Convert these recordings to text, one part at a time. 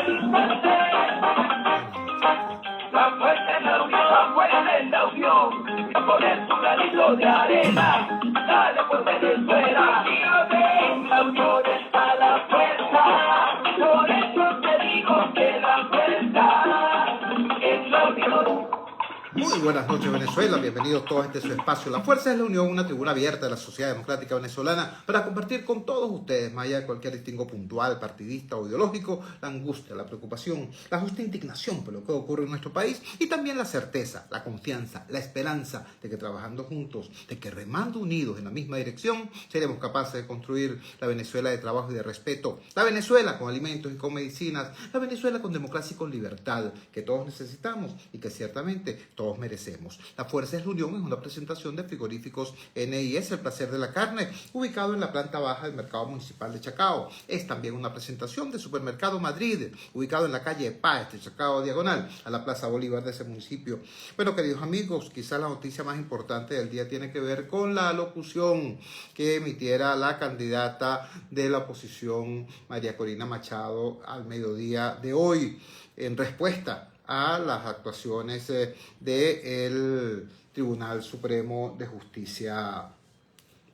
La fuerza en la unión, la fuerza en la unión. Poner tu granito de arena, dale por Venezuela. En la unión está la fuerza, por eso te digo que la fuerza en la unión. Muy buenas noches, Venezuela. Bienvenidos todos a este su espacio. La Fuerza es la Unión, una tribuna abierta de la sociedad democrática venezolana para compartir con todos ustedes, más allá de cualquier distingo puntual, partidista o ideológico, la angustia, la preocupación, la justa indignación por lo que ocurre en nuestro país y también la certeza, la confianza, la esperanza de que trabajando juntos, de que remando unidos en la misma dirección, seremos capaces de construir la Venezuela de trabajo y de respeto, la Venezuela con alimentos y con medicinas, la Venezuela con democracia y con libertad, que todos necesitamos y que ciertamente todos merecemos. La Fuerza es la Unión es una presentación de frigoríficos NIS, el placer de la carne, ubicado en la planta baja del mercado municipal de Chacao. Es también una presentación de Supermercado Madrid, ubicado en la calle Páez de Chacao, diagonal a la Plaza Bolívar de ese municipio. Bueno, queridos amigos, quizás la noticia más importante del día tiene que ver con la locución que emitiera la candidata de la oposición, María Corina Machado, al mediodía de hoy, en respuesta a las actuaciones del Tribunal Supremo de Justicia,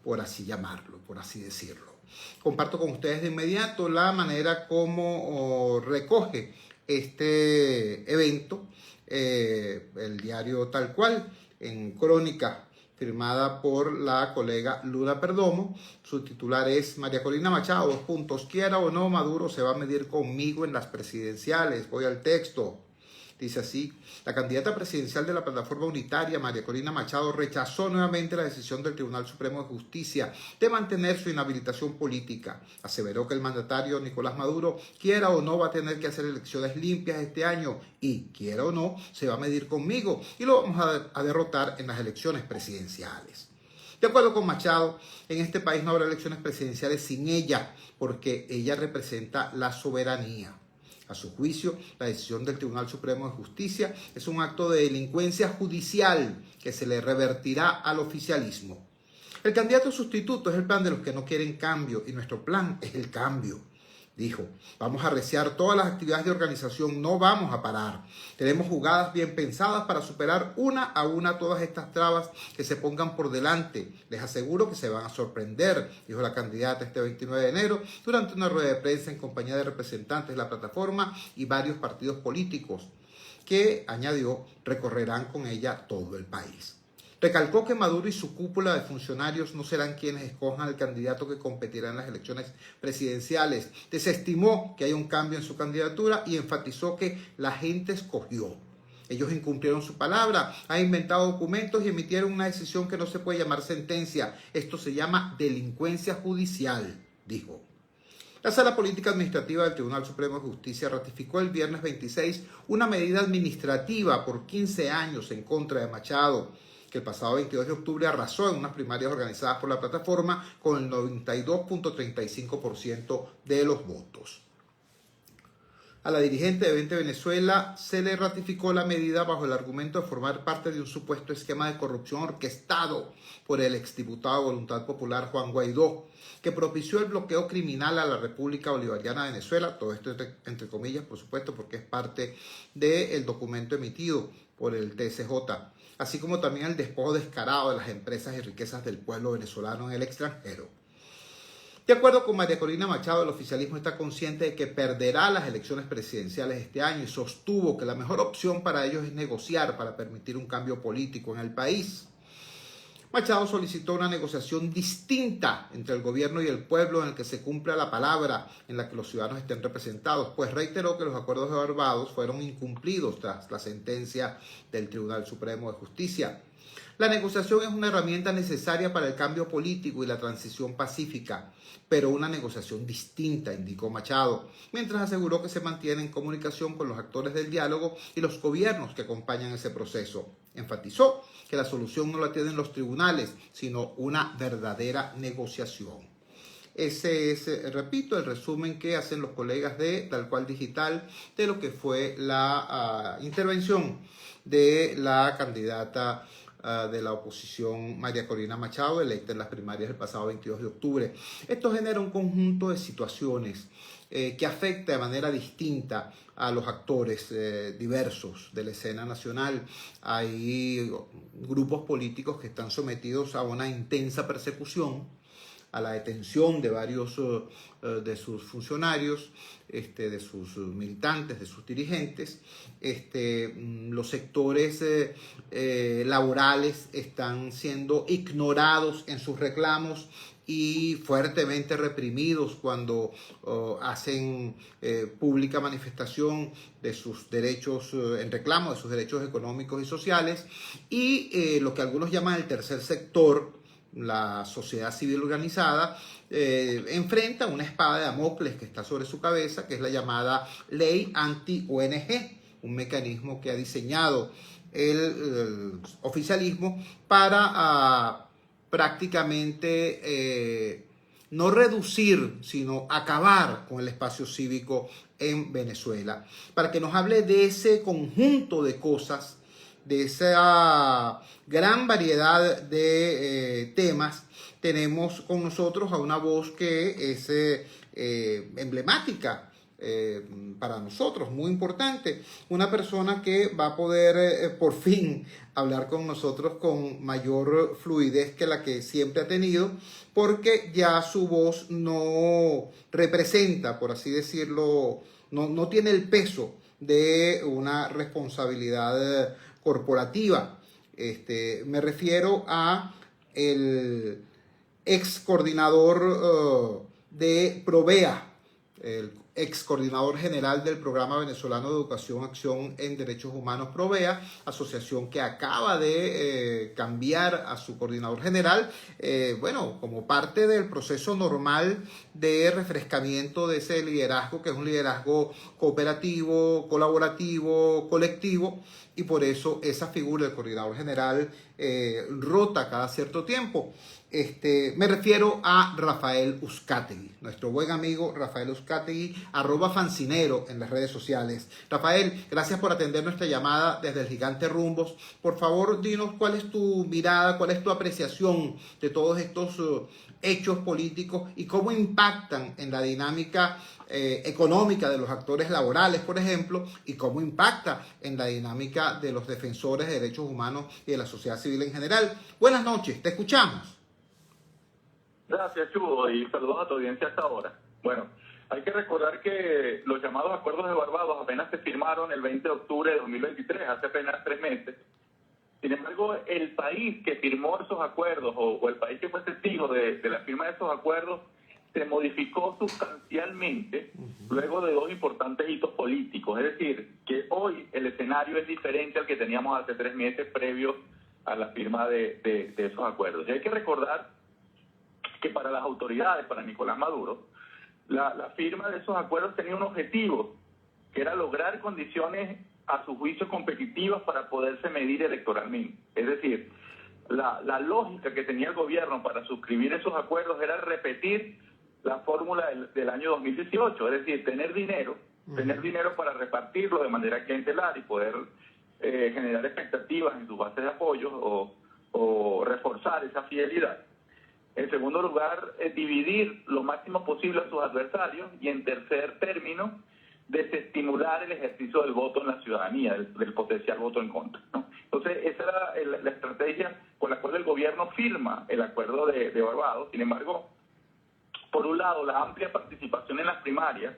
por así llamarlo, por así decirlo. Comparto con ustedes de inmediato la manera como recoge este evento el diario Tal Cual, en crónica firmada por la colega Luna Perdomo. Su titular es: María Corina Machado, 2 puntos, quiera o no, Maduro se va a medir conmigo en las presidenciales. Voy al texto. Dice así: la candidata presidencial de la plataforma unitaria, María Corina Machado, rechazó nuevamente la decisión del Tribunal Supremo de Justicia de mantener su inhabilitación política. Aseveró que el mandatario Nicolás Maduro, quiera o no, va a tener que hacer elecciones limpias este año y, quiera o no, se va a medir conmigo y lo vamos a derrotar en las elecciones presidenciales. De acuerdo con Machado, en este país no habrá elecciones presidenciales sin ella, porque ella representa la soberanía. A su juicio, la decisión del Tribunal Supremo de Justicia es un acto de delincuencia judicial que se le revertirá al oficialismo. El candidato sustituto es el plan de los que no quieren cambio y nuestro plan es el cambio. Dijo: vamos a arreciar todas las actividades de organización, no vamos a parar. Tenemos jugadas bien pensadas para superar una a una todas estas trabas que se pongan por delante. Les aseguro que se van a sorprender, dijo la candidata este 29 de enero durante una rueda de prensa en compañía de representantes de la plataforma y varios partidos políticos que, añadió, recorrerán con ella todo el país. Recalcó que Maduro y su cúpula de funcionarios no serán quienes escojan al candidato que competirá en las elecciones presidenciales. Desestimó que haya un cambio en su candidatura y enfatizó que la gente escogió. Ellos incumplieron su palabra, han inventado documentos y emitieron una decisión que no se puede llamar sentencia. Esto se llama delincuencia judicial, dijo. La Sala Política Administrativa del Tribunal Supremo de Justicia ratificó el viernes 26 una medida administrativa por 15 años en contra de Machado, que el pasado 22 de octubre arrasó en unas primarias organizadas por la plataforma con el 92.35% de los votos. A la dirigente de 20 Venezuela se le ratificó la medida bajo el argumento de formar parte de un supuesto esquema de corrupción orquestado por el exdiputado de Voluntad Popular Juan Guaidó, que propició el bloqueo criminal a la República Bolivariana de Venezuela. Todo esto entre comillas, por supuesto, porque es parte del documento emitido por el TSJ, así como también el despojo descarado de las empresas y riquezas del pueblo venezolano en el extranjero. De acuerdo con María Corina Machado, el oficialismo está consciente de que perderá las elecciones presidenciales este año y sostuvo que la mejor opción para ellos es negociar para permitir un cambio político en el país. Machado solicitó una negociación distinta entre el gobierno y el pueblo en el que se cumpla la palabra, en la que los ciudadanos estén representados, pues reiteró que los acuerdos de Barbados fueron incumplidos tras la sentencia del Tribunal Supremo de Justicia. La negociación es una herramienta necesaria para el cambio político y la transición pacífica, pero una negociación distinta, indicó Machado, mientras aseguró que se mantiene en comunicación con los actores del diálogo y los gobiernos que acompañan ese proceso. Enfatizó que la solución no la tienen los tribunales, sino una verdadera negociación. Ese es, repito, el resumen que hacen los colegas de Tal Cual Digital de lo que fue la intervención de la candidata de la oposición María Corina Machado, electa en las primarias del pasado 22 de octubre. Esto genera un conjunto de situaciones que afecta de manera distinta a los actores diversos de la escena nacional. Hay grupos políticos que están sometidos a una intensa persecución, a la detención de varios de sus funcionarios, de sus militantes, de sus dirigentes. Los sectores laborales están siendo ignorados en sus reclamos y fuertemente reprimidos cuando hacen pública manifestación de sus derechos, en reclamo de sus derechos económicos y sociales. Y lo que algunos llaman el tercer sector, la sociedad civil organizada, enfrenta una espada de Damocles que está sobre su cabeza, que es la llamada ley anti-ONG, un mecanismo que ha diseñado el oficialismo para prácticamente no reducir, sino acabar con el espacio cívico en Venezuela. Para que nos hable de ese conjunto de cosas, de esa gran variedad de temas, tenemos con nosotros a una voz que es emblemática para nosotros, muy importante, una persona que va a poder por fin hablar con nosotros con mayor fluidez que la que siempre ha tenido, porque ya su voz no representa, por así decirlo, no tiene el peso de una responsabilidad corporativa. Me refiero a el ex coordinador de Provea, el ex coordinador general del Programa Venezolano de Educación, Acción en Derechos Humanos Provea, asociación que acaba de cambiar a su coordinador general, como parte del proceso normal de refrescamiento de ese liderazgo, que es un liderazgo cooperativo, colaborativo, colectivo, y por eso esa figura del coordinador general rota cada cierto tiempo. Me refiero a Rafael Uzcategui, nuestro buen amigo Rafael Uzcategui, @fancinero en las redes sociales. Rafael, gracias por atender nuestra llamada desde el Gigante Rumbos. Por favor, dinos cuál es tu mirada, cuál es tu apreciación de todos estos hechos políticos y cómo impactan en la dinámica económica de los actores laborales, por ejemplo, y cómo impacta en la dinámica de los defensores de derechos humanos y de la sociedad civil en general. Buenas noches, te escuchamos. Gracias, Chugo, y saludos a tu audiencia hasta ahora. Bueno, hay que recordar que los llamados acuerdos de Barbados apenas se firmaron el 20 de octubre de 2023, hace apenas 3 meses. Sin embargo, el país que firmó esos acuerdos, o el país que fue testigo de la firma de esos acuerdos, se modificó sustancialmente luego de 2 importantes hitos políticos. Es decir, que hoy el escenario es diferente al que teníamos hace 3 meses previo a la firma de esos acuerdos. Y hay que recordar que para las autoridades, para Nicolás Maduro, la firma de esos acuerdos tenía un objetivo, que era lograr condiciones a su juicio competitivas para poderse medir electoralmente. Es decir, la lógica que tenía el gobierno para suscribir esos acuerdos era repetir la fórmula del año 2018, es decir, tener dinero para repartirlo de manera clientelar y poder generar expectativas en sus bases de apoyo o reforzar esa fidelidad. En segundo lugar, dividir lo máximo posible a sus adversarios. Y en tercer término, desestimular el ejercicio del voto en la ciudadanía, del potencial voto en contra, ¿no? Entonces, esa era la estrategia con la cual el gobierno firma el acuerdo de Barbados. Sin embargo, por un lado, la amplia participación en las primarias,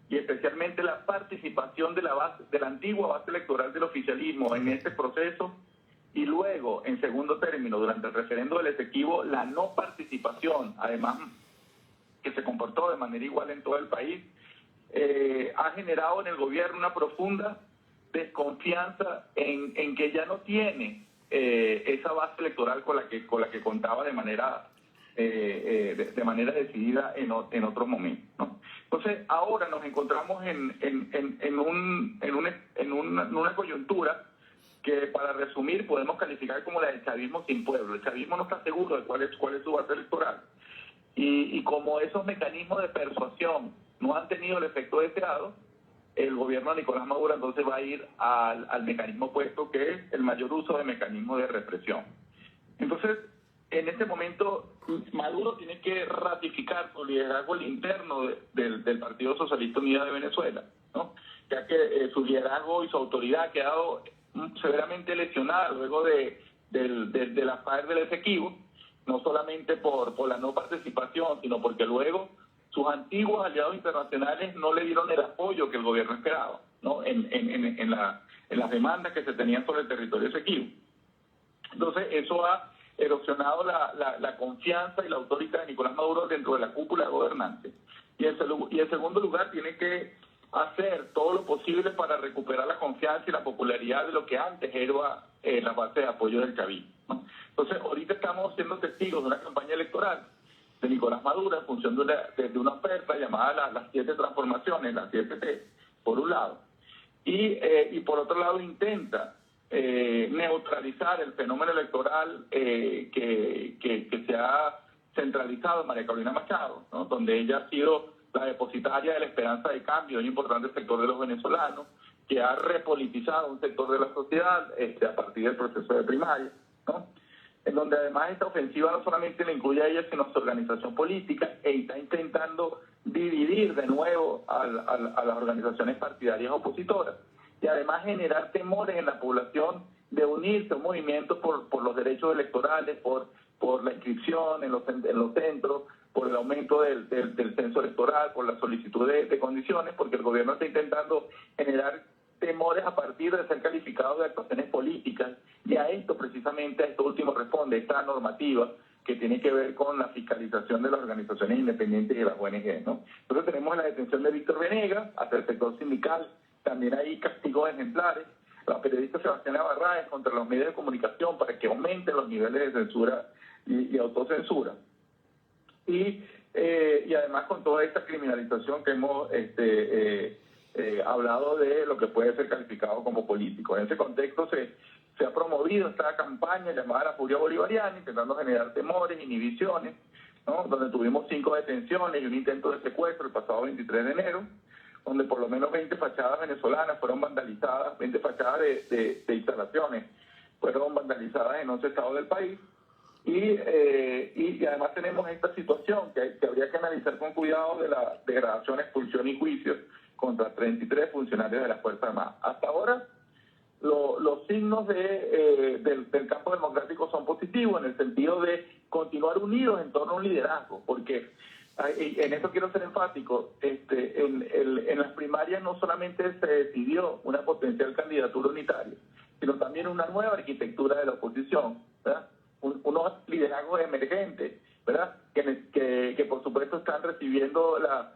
y especialmente la participación de la antigua base electoral del oficialismo en este proceso, y luego, en segundo término, durante el referendo del Esequibo, la no participación, además que se comportó de manera igual en todo el país, ha generado en el gobierno una profunda desconfianza en que ya no tiene esa base electoral con la que contaba de manera decidida en otros momentos, ¿no? Entonces, ahora nos encontramos en una coyuntura que, para resumir, podemos calificar como la del chavismo sin pueblo. El chavismo no está seguro de cuál es su base electoral. Y como esos mecanismos de persuasión no han tenido el efecto deseado, el gobierno de Nicolás Maduro entonces va a ir al mecanismo opuesto, que es el mayor uso de mecanismos de represión. Entonces, en este momento Maduro tiene que ratificar su liderazgo al interno del Partido Socialista Unido de Venezuela, ¿no? Ya que su liderazgo y su autoridad ha quedado severamente lesionada luego de la falla del Esequibo, no solamente por la no participación, sino porque luego sus antiguos aliados internacionales no le dieron el apoyo que el gobierno esperaba, ¿no? en las demandas que se tenían sobre el territorio Esequibo. Entonces eso ha erosionado la confianza y la autoridad de Nicolás Maduro dentro de la cúpula de gobernantes. Y en segundo lugar tiene que hacer todo lo posible para recuperar la confianza y la popularidad de lo que antes era la base de apoyo del chavismo, ¿no? Entonces ahorita estamos siendo testigos de una campaña electoral de Nicolás Maduro en función de una oferta llamada las 7 transformaciones, las 7T, por un lado, y por otro lado intenta neutralizar el fenómeno electoral que se ha centralizado en María Carolina Machado, ¿no? Donde ella ha sido la depositaria de la esperanza de cambio en un importante sector de los venezolanos, que ha repolitizado un sector de la sociedad a partir del proceso de primaria, ¿no? En donde además esta ofensiva no solamente le incluye a ella, sino a su organización política, e está intentando dividir de nuevo a las organizaciones partidarias opositoras, y además generar temores en la población de unirse a un movimiento por los derechos electorales, por la inscripción en los centros, por el aumento del censo electoral, por la solicitud de condiciones, porque el gobierno está intentando generar temores a partir de ser calificado de actuaciones políticas, y a esto precisamente, a esto último responde esta normativa que tiene que ver con la fiscalización de las organizaciones independientes y de las ONG, ¿no? Entonces tenemos la detención de Víctor Venegas, hasta el sector sindical, también hay castigos ejemplares, la periodista Sebastián Barraez contra los medios de comunicación para que aumenten los niveles de censura y autocensura. Y además con toda esta criminalización que hemos hablado de lo que puede ser calificado como político. En ese contexto se ha promovido esta campaña llamada La Furia Bolivariana, intentando generar temores, inhibiciones, ¿no? Donde tuvimos 5 detenciones y un intento de secuestro el pasado 23 de enero, donde por lo menos 20 fachadas venezolanas fueron vandalizadas, 20 fachadas de instalaciones fueron vandalizadas en 11 estados del país. Y además tenemos esta situación que habría que analizar con cuidado de la degradación, expulsión y juicio contra 33 funcionarios de las Fuerzas Armadas. Hasta ahora los signos del campo democrático son positivos en el sentido de continuar unidos en torno a un liderazgo, porque en esto quiero ser enfático, en las primarias no solamente se decidió una potencial candidatura unitaria, sino también una nueva arquitectura de la oposición, ¿verdad? Unos liderazgos emergentes, ¿verdad? Que por supuesto están recibiendo la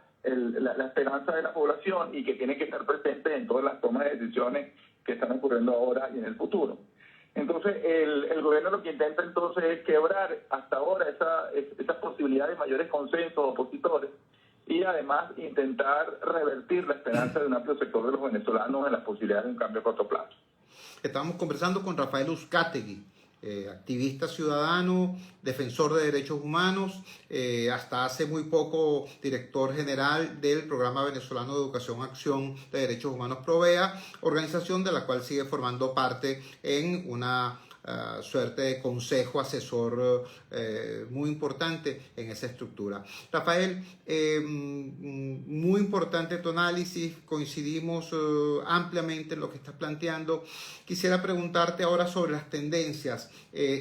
esperanza de la población y que tienen que estar presentes en todas las tomas de decisiones que están ocurriendo ahora y en el futuro. Entonces, el gobierno lo que intenta entonces es quebrar hasta ahora esa posibilidad de mayores consensos opositores y además intentar revertir la esperanza de un amplio sector de los venezolanos en las posibilidades de un cambio a corto plazo. Estamos conversando con Rafael Uzcategui, activista ciudadano, defensor de derechos humanos, hasta hace muy poco director general del Programa Venezolano de Educación Acción de Derechos Humanos Provea, organización de la cual sigue formando parte en una suerte de consejo asesor muy importante en esa estructura. Rafael, muy importante tu análisis, coincidimos ampliamente en lo que estás planteando. Quisiera preguntarte ahora sobre las tendencias.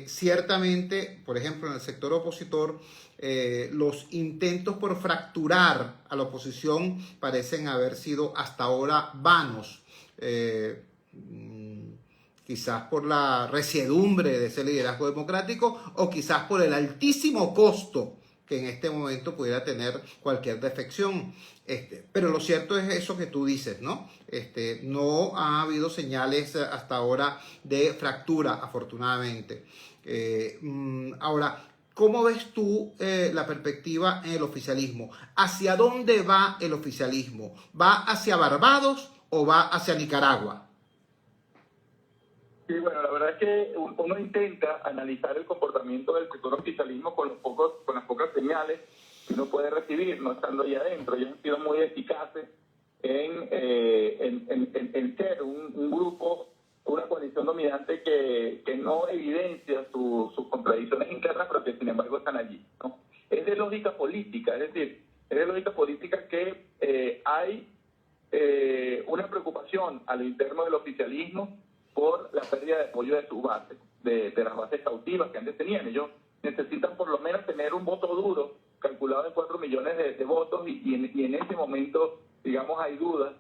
Ciertamente, por ejemplo, en el sector opositor, los intentos por fracturar a la oposición parecen haber sido hasta ahora vanos. Quizás por la resiedumbre de ese liderazgo democrático o quizás por el altísimo costo que en este momento pudiera tener cualquier defección. Pero lo cierto es eso que tú dices, ¿no? No ha habido señales hasta ahora de fractura, afortunadamente. Ahora, ¿cómo ves tú la perspectiva en el oficialismo? ¿Hacia dónde va el oficialismo? ¿Va hacia Barbados o va hacia Nicaragua? Sí, bueno, la verdad es que uno intenta analizar el comportamiento del sector oficialismo con las pocas señales que uno puede recibir, no estando ahí adentro. Ellos han sido muy eficaces en ser un grupo, una coalición dominante que no evidencia sus contradicciones internas, pero que sin embargo están allí, ¿no? Es de lógica política, es decir, es de lógica política que hay una preocupación a lo interno del oficialismo por la pérdida de apoyo de su base, de las bases cautivas que antes tenían. Ellos necesitan por lo menos tener un voto duro, calculado en 4 millones de votos, y en ese momento, digamos, hay dudas,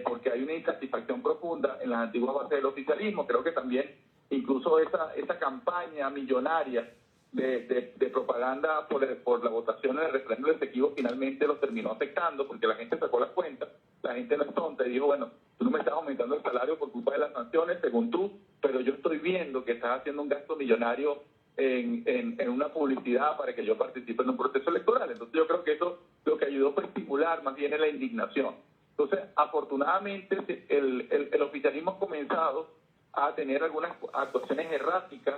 porque hay una insatisfacción profunda en las antiguas bases del oficialismo. Creo que también incluso esa campaña millonaria de propaganda por la votación en el referéndum efectivo finalmente los terminó afectando, porque la gente sacó las cuentas, la gente no es tonta y dijo, bueno, tú no me estás aumentando el salario por culpa de las sanciones, según tú, pero yo estoy viendo que estás haciendo un gasto millonario en una publicidad para que yo participe en un proceso electoral. Entonces yo creo que eso lo que ayudó fue estimular más bien la indignación. Entonces, afortunadamente, el oficialismo ha comenzado a tener algunas actuaciones erráticas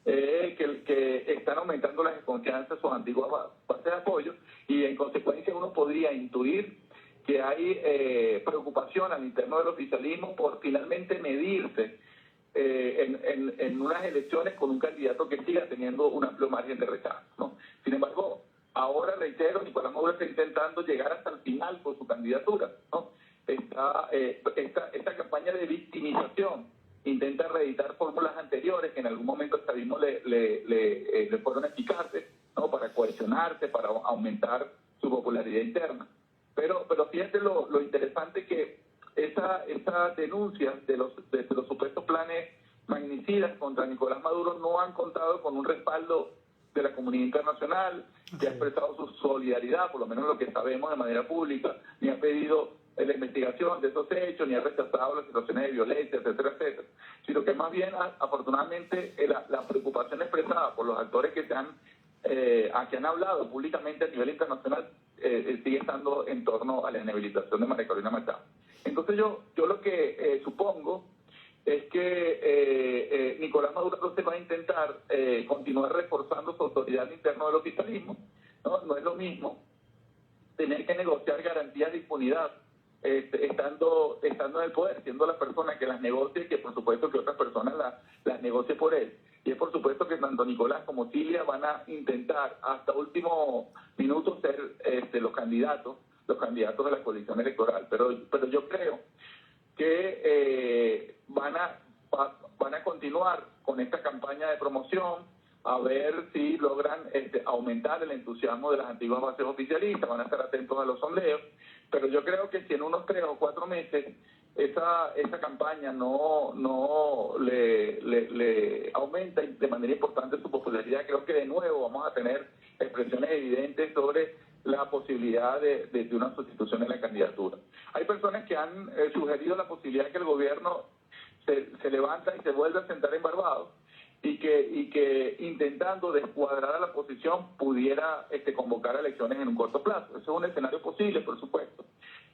que están aumentando la desconfianza de sus antiguas bases de apoyo, y en consecuencia uno podría intuir que hay preocupación al interno del oficialismo por finalmente medirse en unas elecciones con un candidato que siga teniendo un amplio margen de rechazo, ¿no? Sin embargo, ahora reitero, Nicolás Maduro está intentando llegar hasta el final con su candidatura, ¿no? Esta campaña de victimización intenta reeditar fórmulas anteriores que en algún momento el chavismo le fueron eficaces, ¿no? Para cohesionarse, para aumentar su popularidad interna. Pero fíjate lo interesante que esas denuncias de los supuestos planes magnicidas contra Nicolás Maduro no han contado con un respaldo de la comunidad internacional, que ha expresado su solidaridad, por lo menos lo que sabemos de manera pública, ni ha pedido la investigación de esos hechos, ni ha rechazado las situaciones de violencia, etcétera, etcétera, sino que más bien, afortunadamente, la preocupación expresada por los actores que han hablado públicamente a nivel internacional sigue estando en torno a la inhabilitación de María Corina Machado. Entonces yo lo que supongo es que Nicolás Maduro se va a intentar continuar reforzando su autoridad interna del oficialismo, ¿no? No es lo mismo tener que negociar garantías de impunidad estando en el poder, siendo la persona que las negocie, y que por supuesto que otras personas las negocie por él. Y es por supuesto que tanto Nicolás como Cilia van a intentar hasta último minuto ser los candidatos de la coalición electoral. Pero yo creo que van a continuar con esta campaña de promoción, a ver si logran aumentar el entusiasmo de las antiguas bases oficialistas, van a estar atentos a los sondeos, pero yo creo que si en unos 3 o 4 meses esa campaña no le aumenta de manera importante su popularidad, creo que de nuevo vamos a tener expresiones evidentes sobre la posibilidad de una sustitución en la candidatura. Hay personas que han sugerido la posibilidad de que el gobierno se levanta y se vuelva a sentar en Barbados, y que intentando descuadrar a la oposición pudiera convocar elecciones en un corto plazo. Eso es un escenario posible, por supuesto.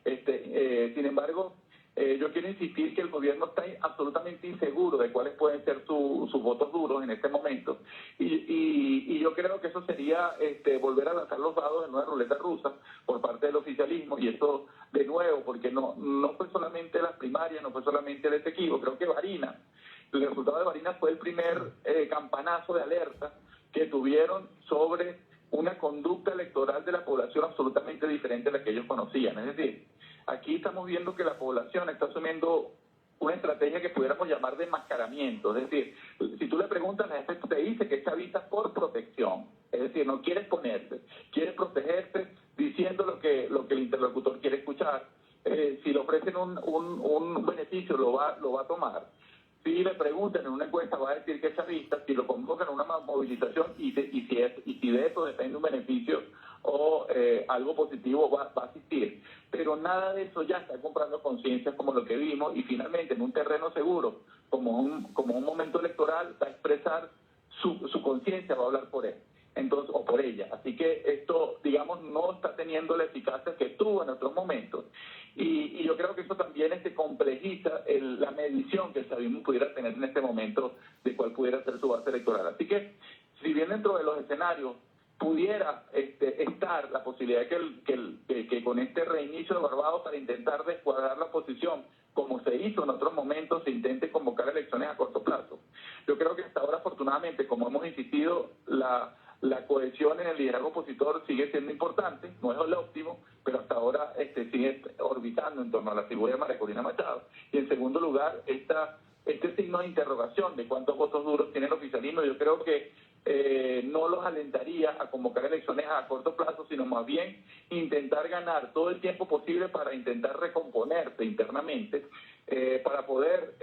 Sin embargo, yo quiero insistir que el gobierno está absolutamente inseguro de cuáles pueden ser sus votos duros en este momento, y yo creo que eso sería volver a lanzar los dados en una ruleta rusa por parte del oficialismo, y esto de nuevo, porque no fue solamente las primarias, no fue solamente el Esequibo, creo que el resultado de Barinas fue el primer campanazo de alerta que tuvieron sobre una conducta electoral de la población absolutamente diferente a la que ellos conocían. Es decir, aquí estamos viendo que la población está asumiendo una estrategia que pudiéramos llamar de enmascaramiento. Es decir, si tú le preguntas, la gente te dice que es chavista por protección. Es decir, no quiere exponerse, quiere protegerse diciendo lo que el interlocutor quiere escuchar. Si le ofrecen un beneficio, lo va a tomar. Si le preguntan en una encuesta, va a decir que es chavista. Si lo convocan a una movilización y si de eso depende un beneficio o algo positivo, va a asistir. Pero nada de eso ya está comprando conciencias como lo que vimos, y finalmente en un terreno seguro, como un momento electoral, va a expresar su conciencia, va a hablar por él. Entonces, o por ella. Así que esto, digamos, no está teniendo la eficacia que tuvo en otros momentos. Y yo creo que eso también complejiza la medición que el chavismo pudiera tener en este momento de cuál pudiera ser su base electoral. Así que, si bien dentro de los escenarios pudiera estar la posibilidad que con este reinicio de Barbados, para intentar descuadrar la oposición, como se hizo en otros momentos, se intente convocar elecciones a corto plazo. Yo creo que hasta ahora, afortunadamente, como hemos insistido, la resultados. Y en segundo lugar, este signo de interrogación de cuántos votos duros tiene el oficialismo, yo creo que no los alentaría a convocar elecciones a corto plazo, sino más bien intentar ganar todo el tiempo posible para intentar recomponerse internamente, para poder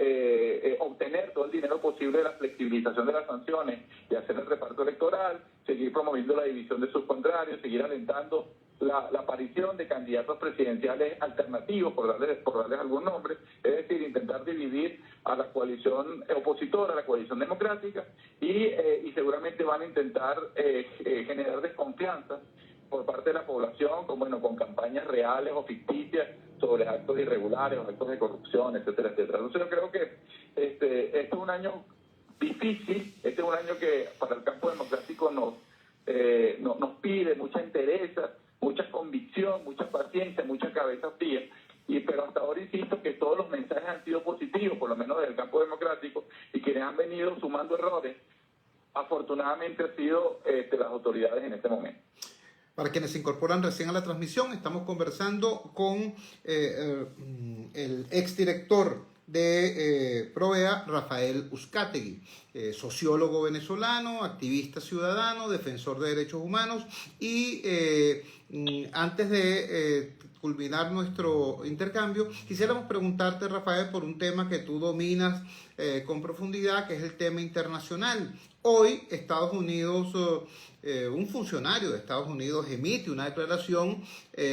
obtener todo el dinero posible de la flexibilización de las sanciones y hacer el reparto electoral, seguir promoviendo la división de sus contrarios, seguir alentando la aparición de candidatos presidenciales alternativos, por darles algún nombre, es decir, intentar dividir a la coalición opositora, a la coalición democrática, y seguramente van a intentar generar desconfianza por parte de la población, con campañas reales o ficticias sobre actos irregulares o actos de corrupción, etcétera, etcétera. Entonces yo creo que este es un año difícil, este es un año que para el campo democrático nos pide mucha entereza, mucha convicción, mucha paciencia, mucha cabeza fría, pero hasta ahora insisto que todos los mensajes han sido positivos, por lo menos del campo democrático, y quienes han venido sumando errores, afortunadamente han sido las autoridades en este momento. Para quienes se incorporan recién a la transmisión, estamos conversando con el exdirector de Provea, Rafael Uzcategui, sociólogo venezolano, activista ciudadano, defensor de derechos humanos, y antes de culminar nuestro intercambio, quisiéramos preguntarte, Rafael, por un tema que tú dominas con profundidad, que es el tema internacional. Hoy Estados Unidos, un funcionario de Estados Unidos emite una declaración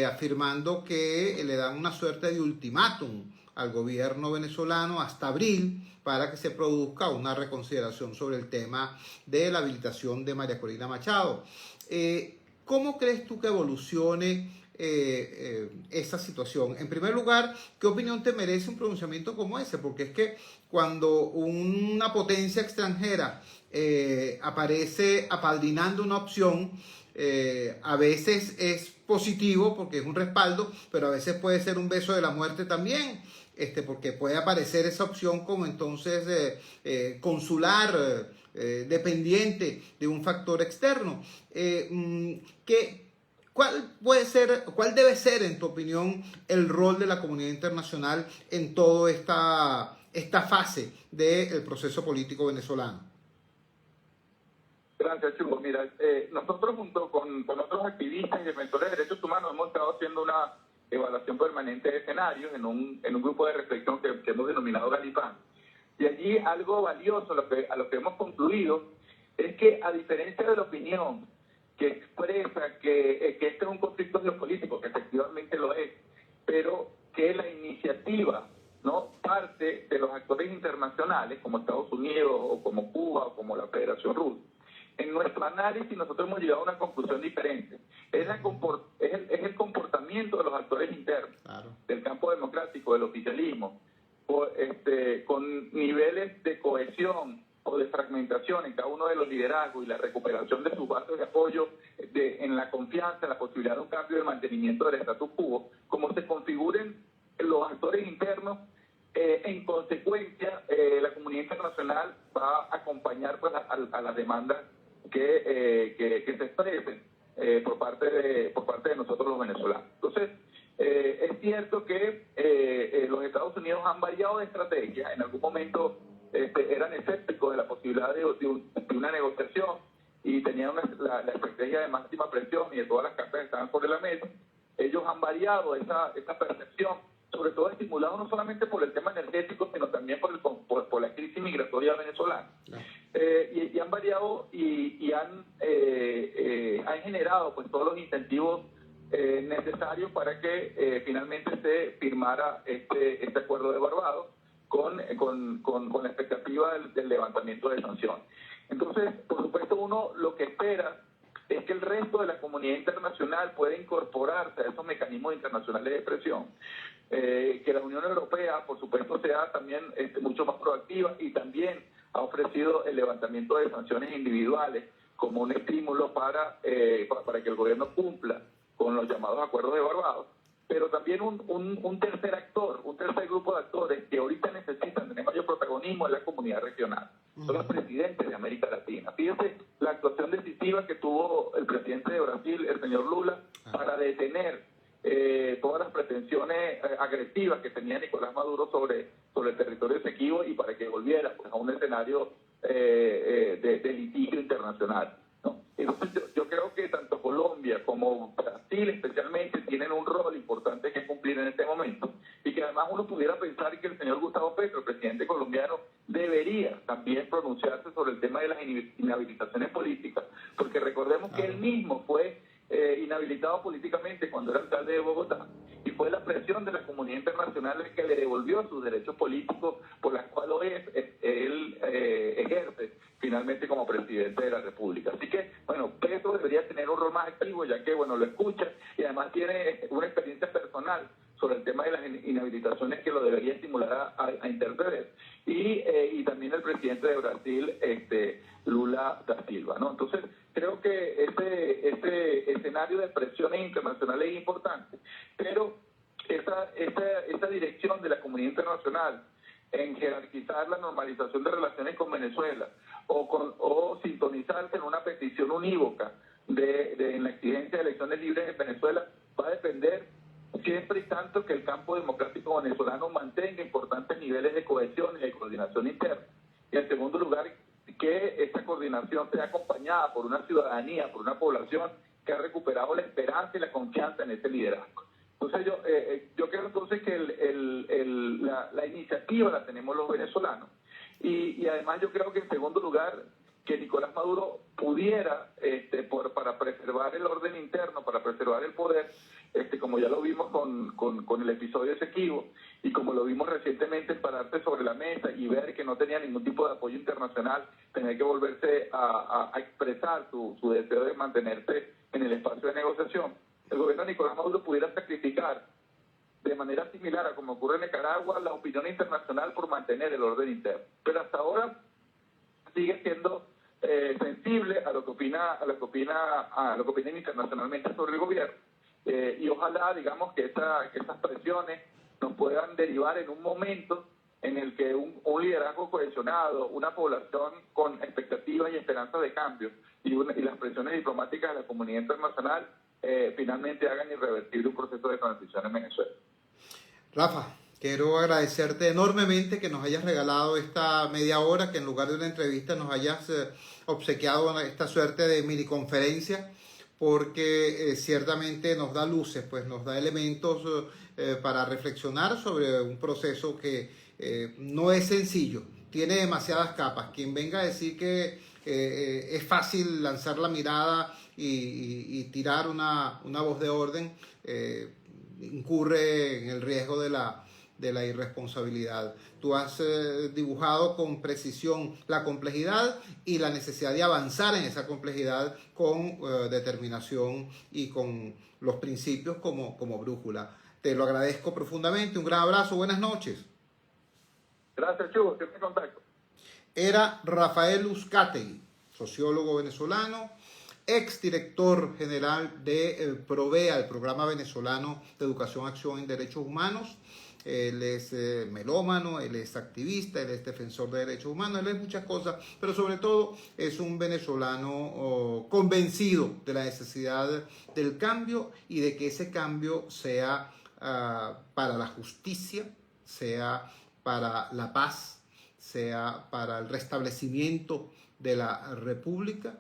afirmando que le dan una suerte de ultimátum al gobierno venezolano hasta abril para que se produzca una reconsideración sobre el tema de la habilitación de María Corina Machado. ¿Cómo crees tú que evolucione esa situación? En primer lugar, ¿qué opinión te merece un pronunciamiento como ese? Porque es que cuando una potencia extranjera aparece apadrinando una opción, a veces es positivo porque es un respaldo, pero a veces puede ser un beso de la muerte también, porque puede aparecer esa opción como entonces consular, dependiente de un factor externo. ¿Cuál debe ser, en tu opinión, el rol de la comunidad internacional en toda esta fase del proceso político venezolano? Gracias, Chugo. Mira, nosotros junto con otros activistas y defensores de derechos humanos hemos estado haciendo una evaluación permanente de escenarios en un grupo de reflexión que hemos denominado Galipán. Y allí algo valioso a lo que hemos concluido es que, a diferencia de la opinión que expresa que este es un conflicto geopolítico, que efectivamente lo es, pero que la iniciativa no parte de los actores internacionales como Estados Unidos o como Cuba o como la Federación Rusa. En nuestro análisis nosotros hemos llegado a una conclusión diferente. Es el comportamiento de los actores internos, claro, del campo democrático, del oficialismo, con niveles de cohesión o de fragmentación en cada uno de los liderazgos y la recuperación de sus bases de apoyo en la confianza, en la posibilidad de un cambio de mantenimiento del status quo, como se configuren los actores internos. En consecuencia, la comunidad internacional va a acompañar pues, a las demandas que se expresen por parte de nosotros los venezolanos. Entonces, es cierto que los Estados Unidos han variado de estrategia. En algún momento eran escépticos de la posibilidad de una negociación y tenían la estrategia de máxima presión y de todas las cartas que estaban sobre la mesa. Ellos han variado esa percepción, sobre todo estimulado no solamente por el tema energético, sino también por la crisis migratoria venezolana. No. Y han variado y han generado pues todos los incentivos necesarios para que finalmente se firmara este acuerdo de Barbados con la expectativa del levantamiento de sanciones. Entonces, por supuesto, uno lo que espera es que el resto de la comunidad internacional pueda incorporarse a esos mecanismos internacionales de presión, que la Unión Europea, por supuesto, sea también mucho más proactiva y también ha ofrecido el levantamiento de sanciones individuales como un estímulo para que el gobierno cumpla con los llamados acuerdos de Barbados, pero también un tercer actor, un tercer grupo de actores que ahorita necesitan tener mayor protagonismo en la comunidad regional. Son los presidentes de América Latina. Fíjense la actuación decisiva que tuvo el presidente de Brasil, el señor Lula, para detener todas las pretensiones agresiva que tenía Nicolás Maduro sobre el territorio Esequibo y para que volviera pues, a un escenario de litigio internacional, ¿no? Entonces yo creo que tanto Colombia como Brasil especialmente tienen un rol importante que cumplir en este momento y que además uno pudiera pensar que el señor Gustavo Petro, el presidente colombiano, debería también pronunciarse sobre el tema de las inhabilitaciones políticas, porque recordemos que él mismo fue inhabilitado políticamente cuando era alcalde de Bogotá y fue la presión de la comunidad internacional el que le devolvió sus derechos políticos por las cuales él ejerce finalmente como presidente de la República. Así que, bueno, Petro debería tener un rol más activo ya que, bueno, lo escucha y además tiene una experiencia personal sobre el tema de las inhabilitaciones que lo debería estimular a interceder. Y también el presidente de Brasil, Lula da Silva, ¿no? Entonces, creo que ese escenario de presiones internacionales es importante, pero esa dirección de la comunidad internacional en jerarquizar la normalización de relaciones con Venezuela o sintonizarse en una petición unívoca en la exigencia de elecciones libres en Venezuela va a depender siempre y tanto que el campo democrático venezolano mantenga importantes niveles de cohesión y de coordinación interna. Y en segundo lugar, que esta coordinación sea acompañada por una ciudadanía, por una población que ha recuperado la esperanza y la confianza en ese liderazgo. Entonces yo creo entonces que la iniciativa la tenemos los venezolanos y además yo creo que en segundo lugar que Nicolás Maduro pudiera, para preservar el orden interno, para preservar el poder, como ya lo vimos con el episodio Esequibo y como lo vimos recientemente en pararse sobre la mesa y ver que no tenía ningún tipo de apoyo internacional, tener que volverse a expresar su deseo de mantenerse en el espacio de negociación. El gobierno de Nicolás Maduro pudiera sacrificar de manera similar a como ocurre en Nicaragua la opinión internacional por mantener el orden interno. Pero hasta ahora sigue siendo sensible a lo que opina internacionalmente sobre el gobierno. Y ojalá, digamos, que esas presiones nos puedan derivar en un momento en el que un liderazgo cohesionado, una población con expectativas y esperanzas de cambio y las presiones diplomáticas de la comunidad internacional finalmente hagan irreversible un proceso de transición en Venezuela. Rafa, quiero agradecerte enormemente que nos hayas regalado esta media hora, que en lugar de una entrevista nos hayas obsequiado esta suerte de mini conferencia, porque ciertamente nos da luces, pues nos da elementos para reflexionar sobre un proceso que no es sencillo, tiene demasiadas capas. Quien venga a decir que es fácil lanzar la mirada y tirar una voz de orden, incurre en el riesgo de la irresponsabilidad. Tú has dibujado con precisión la complejidad y la necesidad de avanzar en esa complejidad con determinación y con los principios como brújula. Te lo agradezco profundamente. Un gran abrazo. Buenas noches. Gracias, Chugo. Siempre en contacto. Era Rafael Uzcategui, sociólogo venezolano, exdirector general de PROVEA, el Programa Venezolano de Educación, Acción en Derechos Humanos. Él es melómano, él es activista, él es defensor de derechos humanos, él es muchas cosas, pero sobre todo es un venezolano convencido de la necesidad del cambio y de que ese cambio sea para la justicia, sea para la paz, sea para el restablecimiento de la República,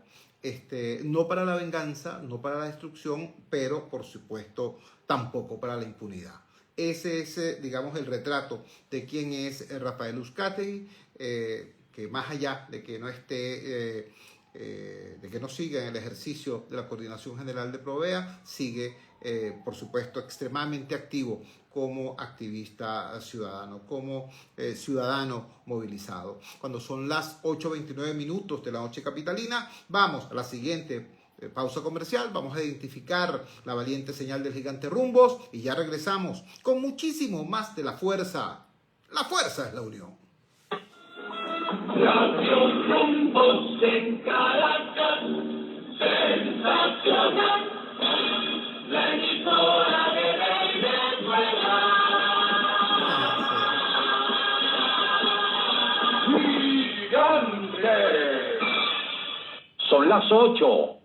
no para la venganza, no para la destrucción, pero por supuesto tampoco para la impunidad. Ese es, digamos, el retrato de quién es Rafael Uzcategui, que más allá de que no esté, de que no siga en el ejercicio de la Coordinación General de PROVEA, sigue, por supuesto, extremadamente activo como activista ciudadano, como ciudadano movilizado. Cuando son las 8:29 minutos de la noche capitalina, vamos a la siguiente pausa comercial, vamos a identificar la valiente señal del gigante Rumbos y ya regresamos con muchísimo más de la fuerza. La fuerza es la unión. Radio Rumbos en Caracas, sensacional, la emisora de Venezuela. ¡Gigante! Son las 8:30.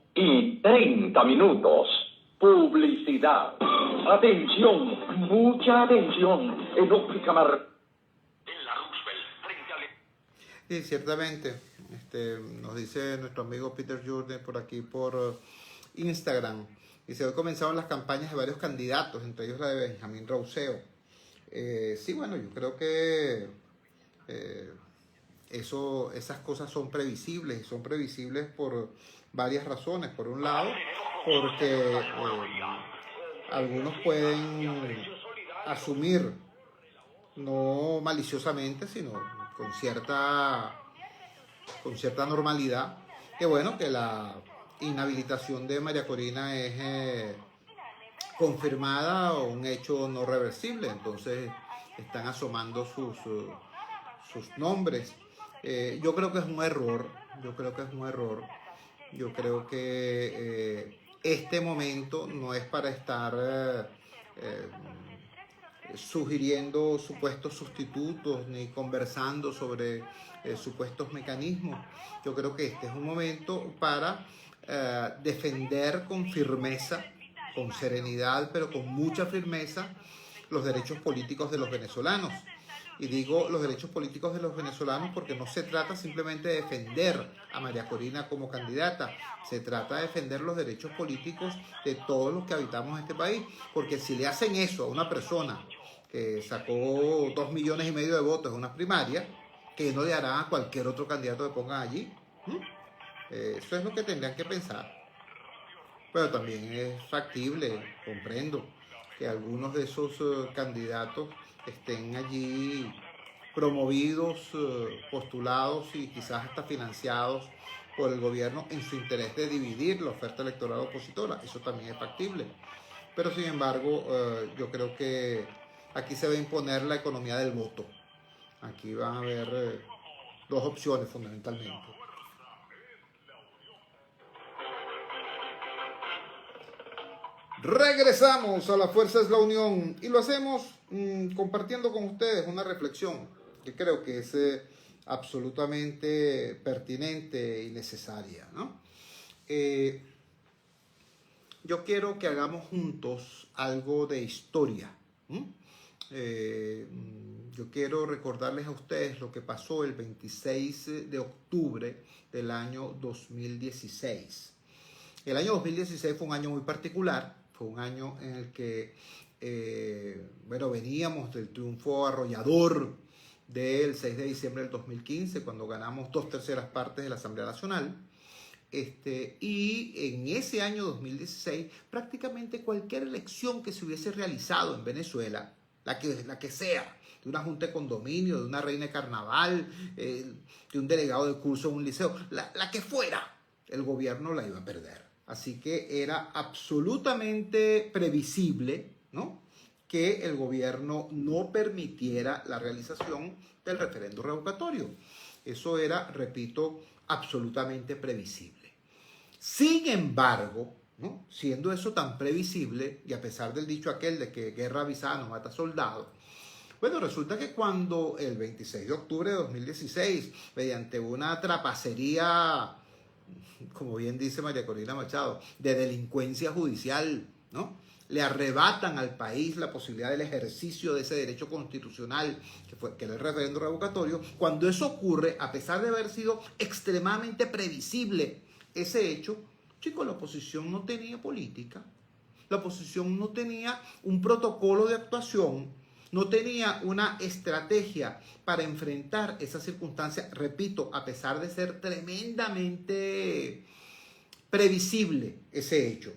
Publicidad. Atención, mucha atención. En óptica mar. Y ciertamente, nos dice nuestro amigo Peter Jordan por aquí por Instagram. Dice, hoy comenzaron las campañas de varios candidatos, entre ellos la de Benjamín Rauseo. Sí, bueno, yo creo que esas cosas son previsibles, y son previsibles por varias razones. Por un lado, porque algunos pueden asumir, no maliciosamente, sino con cierta normalidad, que bueno, que la inhabilitación de María Corina es confirmada o un hecho no reversible. Entonces están asomando sus nombres. Yo creo que es un error. Yo creo que este momento no es para estar sugiriendo supuestos sustitutos ni conversando sobre supuestos mecanismos. Yo creo que este es un momento para defender con firmeza, con serenidad, pero con mucha firmeza, los derechos políticos de los venezolanos. Y digo los derechos políticos de los venezolanos porque no se trata simplemente de defender a María Corina como candidata, se trata de defender los derechos políticos de todos los que habitamos este país, porque si le hacen eso a una persona que sacó 2,5 millones de votos en una primaria, que no le harán a cualquier otro candidato que pongan allí. Eso es lo que tendrían que pensar. Pero también es factible, comprendo, que algunos de esos candidatos estén allí promovidos, postulados y quizás hasta financiados por el gobierno en su interés de dividir la oferta electoral opositora. Eso también es factible. Pero sin embargo, yo creo que aquí se va a imponer la economía del voto. Aquí van a haber dos opciones fundamentalmente. Regresamos a La Fuerza es la Unión y lo hacemos compartiendo con ustedes una reflexión que creo que es absolutamente pertinente y necesaria, ¿no? Yo quiero que hagamos juntos algo de historia. Yo quiero recordarles a ustedes lo que pasó el 26 de octubre del año 2016. El año 2016 fue un año muy particular. Fue un año en el que, veníamos del triunfo arrollador del 6 de diciembre del 2015, cuando ganamos 2/3 partes de la Asamblea Nacional. Y en ese año 2016, prácticamente cualquier elección que se hubiese realizado en Venezuela, la que sea, de una junta de condominio, de una reina de carnaval, de un delegado de curso en un liceo, la que fuera, el gobierno la iba a perder. Así que era absolutamente previsible, ¿no?, que el gobierno no permitiera la realización del referendo revocatorio. Eso era, repito, absolutamente previsible. Sin embargo, ¿no?, siendo eso tan previsible, y a pesar del dicho aquel de que guerra avisada no mata soldado, bueno, resulta que cuando el 26 de octubre de 2016, mediante una trapacería, como bien dice María Corina Machado, de delincuencia judicial, ¿no?, le arrebatan al país la posibilidad del ejercicio de ese derecho constitucional que era el referendo revocatorio. Cuando eso ocurre, a pesar de haber sido extremadamente previsible ese hecho, chicos, la oposición no tenía política, la oposición no tenía un protocolo de actuación, no tenía una estrategia para enfrentar esa circunstancia, repito, a pesar de ser tremendamente previsible ese hecho.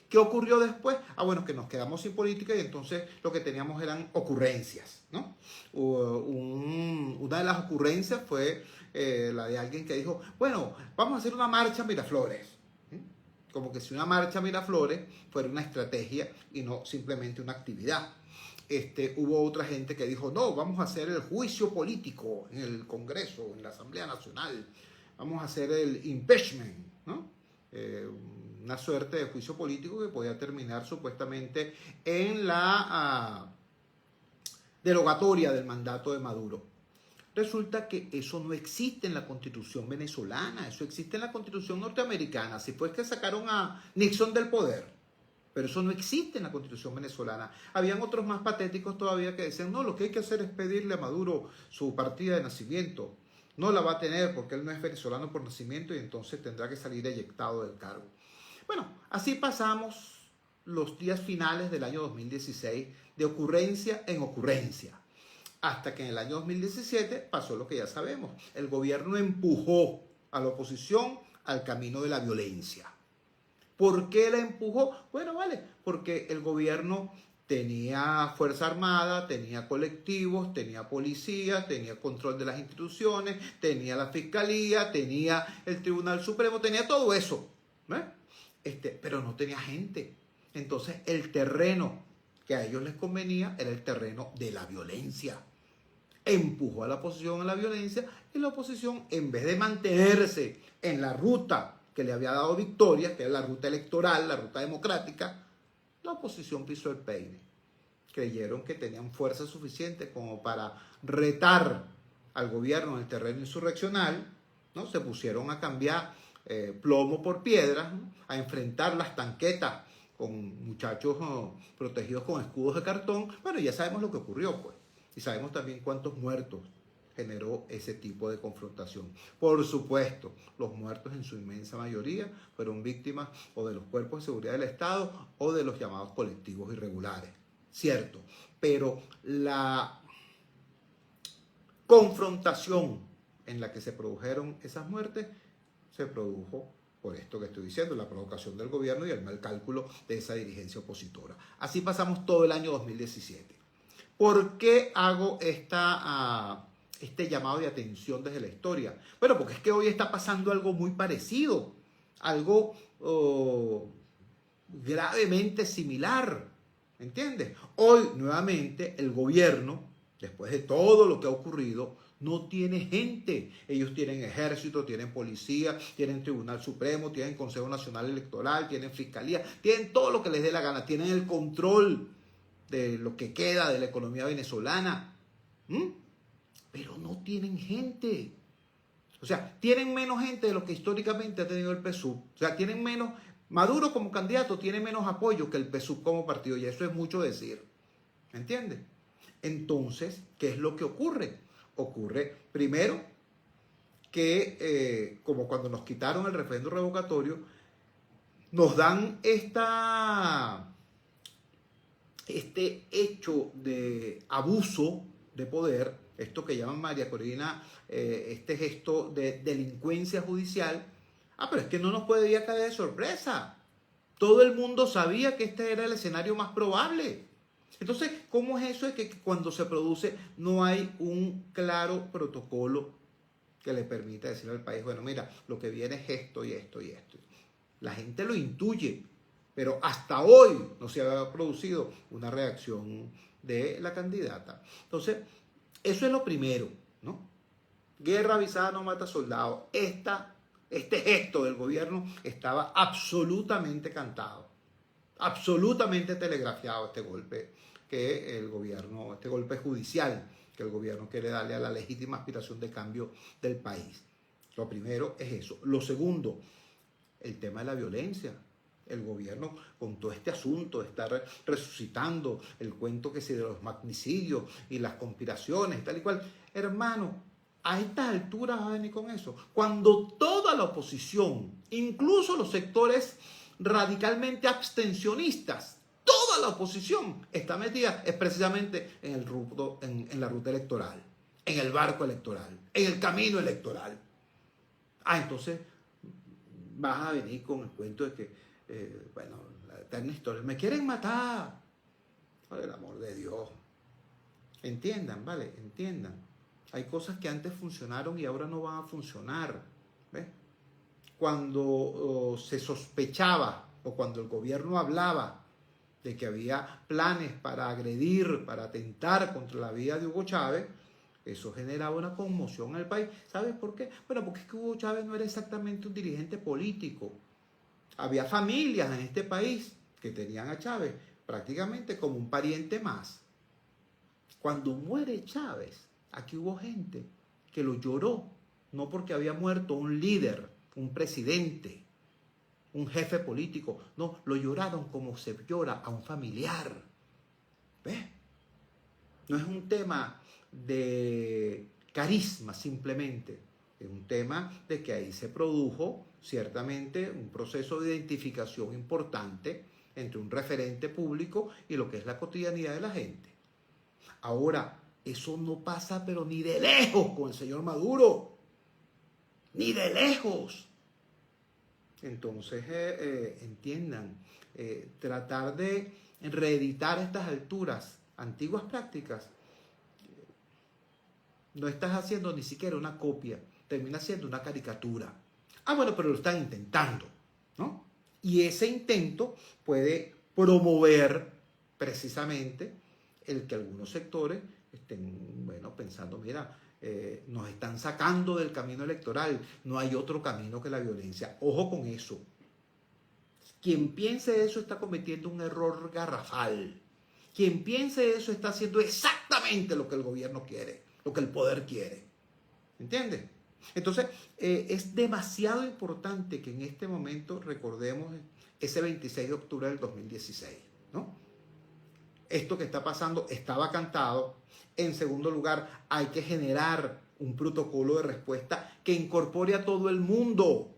¿Qué ocurrió después? Bueno, que nos quedamos sin política y entonces lo que teníamos eran ocurrencias, ¿no? Una de las ocurrencias fue la de alguien que dijo, bueno, vamos a hacer una marcha a Miraflores. Como que si una marcha a Miraflores fuera una estrategia y no simplemente una actividad. Hubo otra gente que dijo, no, vamos a hacer el juicio político en el Congreso, en la Asamblea Nacional. Vamos a hacer el impeachment, ¿no? Una suerte de juicio político que podía terminar supuestamente en la derogatoria del mandato de Maduro. Resulta que eso no existe en la Constitución venezolana, eso existe en la Constitución norteamericana. Así fue que sacaron a Nixon del poder. Pero eso no existe en la Constitución venezolana. Habían otros más patéticos todavía que decían, no, lo que hay que hacer es pedirle a Maduro su partida de nacimiento. No la va a tener porque él no es venezolano por nacimiento y entonces tendrá que salir eyectado del cargo. Bueno, así pasamos los días finales del año 2016 de ocurrencia en ocurrencia. Hasta que en el año 2017 pasó lo que ya sabemos. El gobierno empujó a la oposición al camino de la violencia. ¿Por qué la empujó? Bueno, vale, porque el gobierno tenía Fuerza Armada, tenía colectivos, tenía policía, tenía control de las instituciones, tenía la Fiscalía, tenía el Tribunal Supremo, tenía todo eso, pero no tenía gente. Entonces el terreno que a ellos les convenía era el terreno de la violencia. Empujó a la oposición a la violencia y la oposición, en vez de mantenerse en la ruta que le había dado victoria, que es la ruta electoral, la ruta democrática, la oposición pisó el peine. Creyeron que tenían fuerza suficiente como para retar al gobierno en el terreno insurreccional, ¿no? Se pusieron a cambiar plomo por piedra, ¿no? A enfrentar las tanquetas con muchachos protegidos con escudos de cartón. Bueno, ya sabemos lo que ocurrió, pues. Y sabemos también cuántos muertos generó ese tipo de confrontación. Por supuesto, los muertos en su inmensa mayoría fueron víctimas o de los cuerpos de seguridad del Estado o de los llamados colectivos irregulares. Cierto, pero la confrontación en la que se produjeron esas muertes se produjo por esto que estoy diciendo, la provocación del gobierno y el mal cálculo de esa dirigencia opositora. Así pasamos todo el año 2017. ¿Por qué hago este llamado de atención desde la historia? Bueno, porque es que hoy está pasando algo muy parecido, algo gravemente similar, ¿entiendes? Hoy nuevamente el gobierno, después de todo lo que ha ocurrido, no tiene gente. Ellos tienen ejército, tienen policía, tienen Tribunal Supremo, tienen Consejo Nacional Electoral, tienen Fiscalía, tienen todo lo que les dé la gana, tienen el control de lo que queda de la economía venezolana. Pero no tienen gente. O sea, tienen menos gente de lo que históricamente ha tenido el PSUV. O sea, tienen menos. Maduro como candidato tiene menos apoyo que el PSUV como partido, y eso es mucho decir. ¿Me entiendes? Entonces, ¿qué es lo que ocurre? Ocurre, primero, que como cuando nos quitaron el referéndum revocatorio, nos dan este hecho de abuso de poder, esto que llaman María Corina, este gesto de delincuencia judicial. Pero es que no nos podía caer de sorpresa. Todo el mundo sabía que este era el escenario más probable. Entonces, ¿cómo es eso de que cuando se produce no hay un claro protocolo que le permita decirle al país, bueno, mira, lo que viene es esto y esto y esto? La gente lo intuye, pero hasta hoy no se había producido una reacción de la candidata. Entonces, eso es lo primero, ¿no? Guerra avisada no mata soldados. Este gesto del gobierno estaba absolutamente cantado, absolutamente telegrafiado, este golpe que el gobierno, este golpe judicial que el gobierno quiere darle a la legítima aspiración de cambio del país. Lo primero es eso. Lo segundo, el tema de la violencia. El gobierno, con todo este asunto, está resucitando el cuento que se de los magnicidios y las conspiraciones, tal y cual. Hermano, a estas alturas va a venir con eso. Cuando toda la oposición, incluso los sectores radicalmente abstencionistas, toda la oposición está metida es precisamente en la ruta electoral, en el barco electoral, en el camino electoral. Entonces vas a venir con el cuento de que la eterna historia, me quieren matar, por el amor de Dios. Entiendan, ¿vale? Entiendan. Hay cosas que antes funcionaron y ahora no van a funcionar. ¿Ves? Cuando se sospechaba o cuando el gobierno hablaba de que había planes para agredir, para atentar contra la vida de Hugo Chávez, eso generaba una conmoción en el país. ¿Sabes por qué? Bueno, porque es que Hugo Chávez no era exactamente un dirigente político. Había familias en este país que tenían a Chávez prácticamente como un pariente más. Cuando muere Chávez, aquí hubo gente que lo lloró, no porque había muerto un líder, un presidente, un jefe político. No, lo lloraron como se llora a un familiar. ¿Ves? No es un tema de carisma simplemente. Es un tema de que ahí se produjo ciertamente un proceso de identificación importante entre un referente público y lo que es la cotidianidad de la gente. Ahora, eso no pasa pero ni de lejos con el señor Maduro. Ni de lejos. Entonces, entiendan, tratar de reeditar a estas alturas antiguas prácticas, no estás haciendo ni siquiera una copia, termina siendo una caricatura. Ah, bueno, pero lo están intentando, ¿no? Y ese intento puede promover precisamente el que algunos sectores estén, bueno, pensando, mira, nos están sacando del camino electoral, no hay otro camino que la violencia. Ojo con eso. Quien piense eso está cometiendo un error garrafal. Quien piense eso está haciendo exactamente lo que el gobierno quiere, lo que el poder quiere. ¿Entiendes? Entonces, es demasiado importante que en este momento recordemos ese 26 de octubre del 2016, ¿no? Esto que está pasando estaba cantado. En segundo lugar, hay que generar un protocolo de respuesta que incorpore a todo el mundo.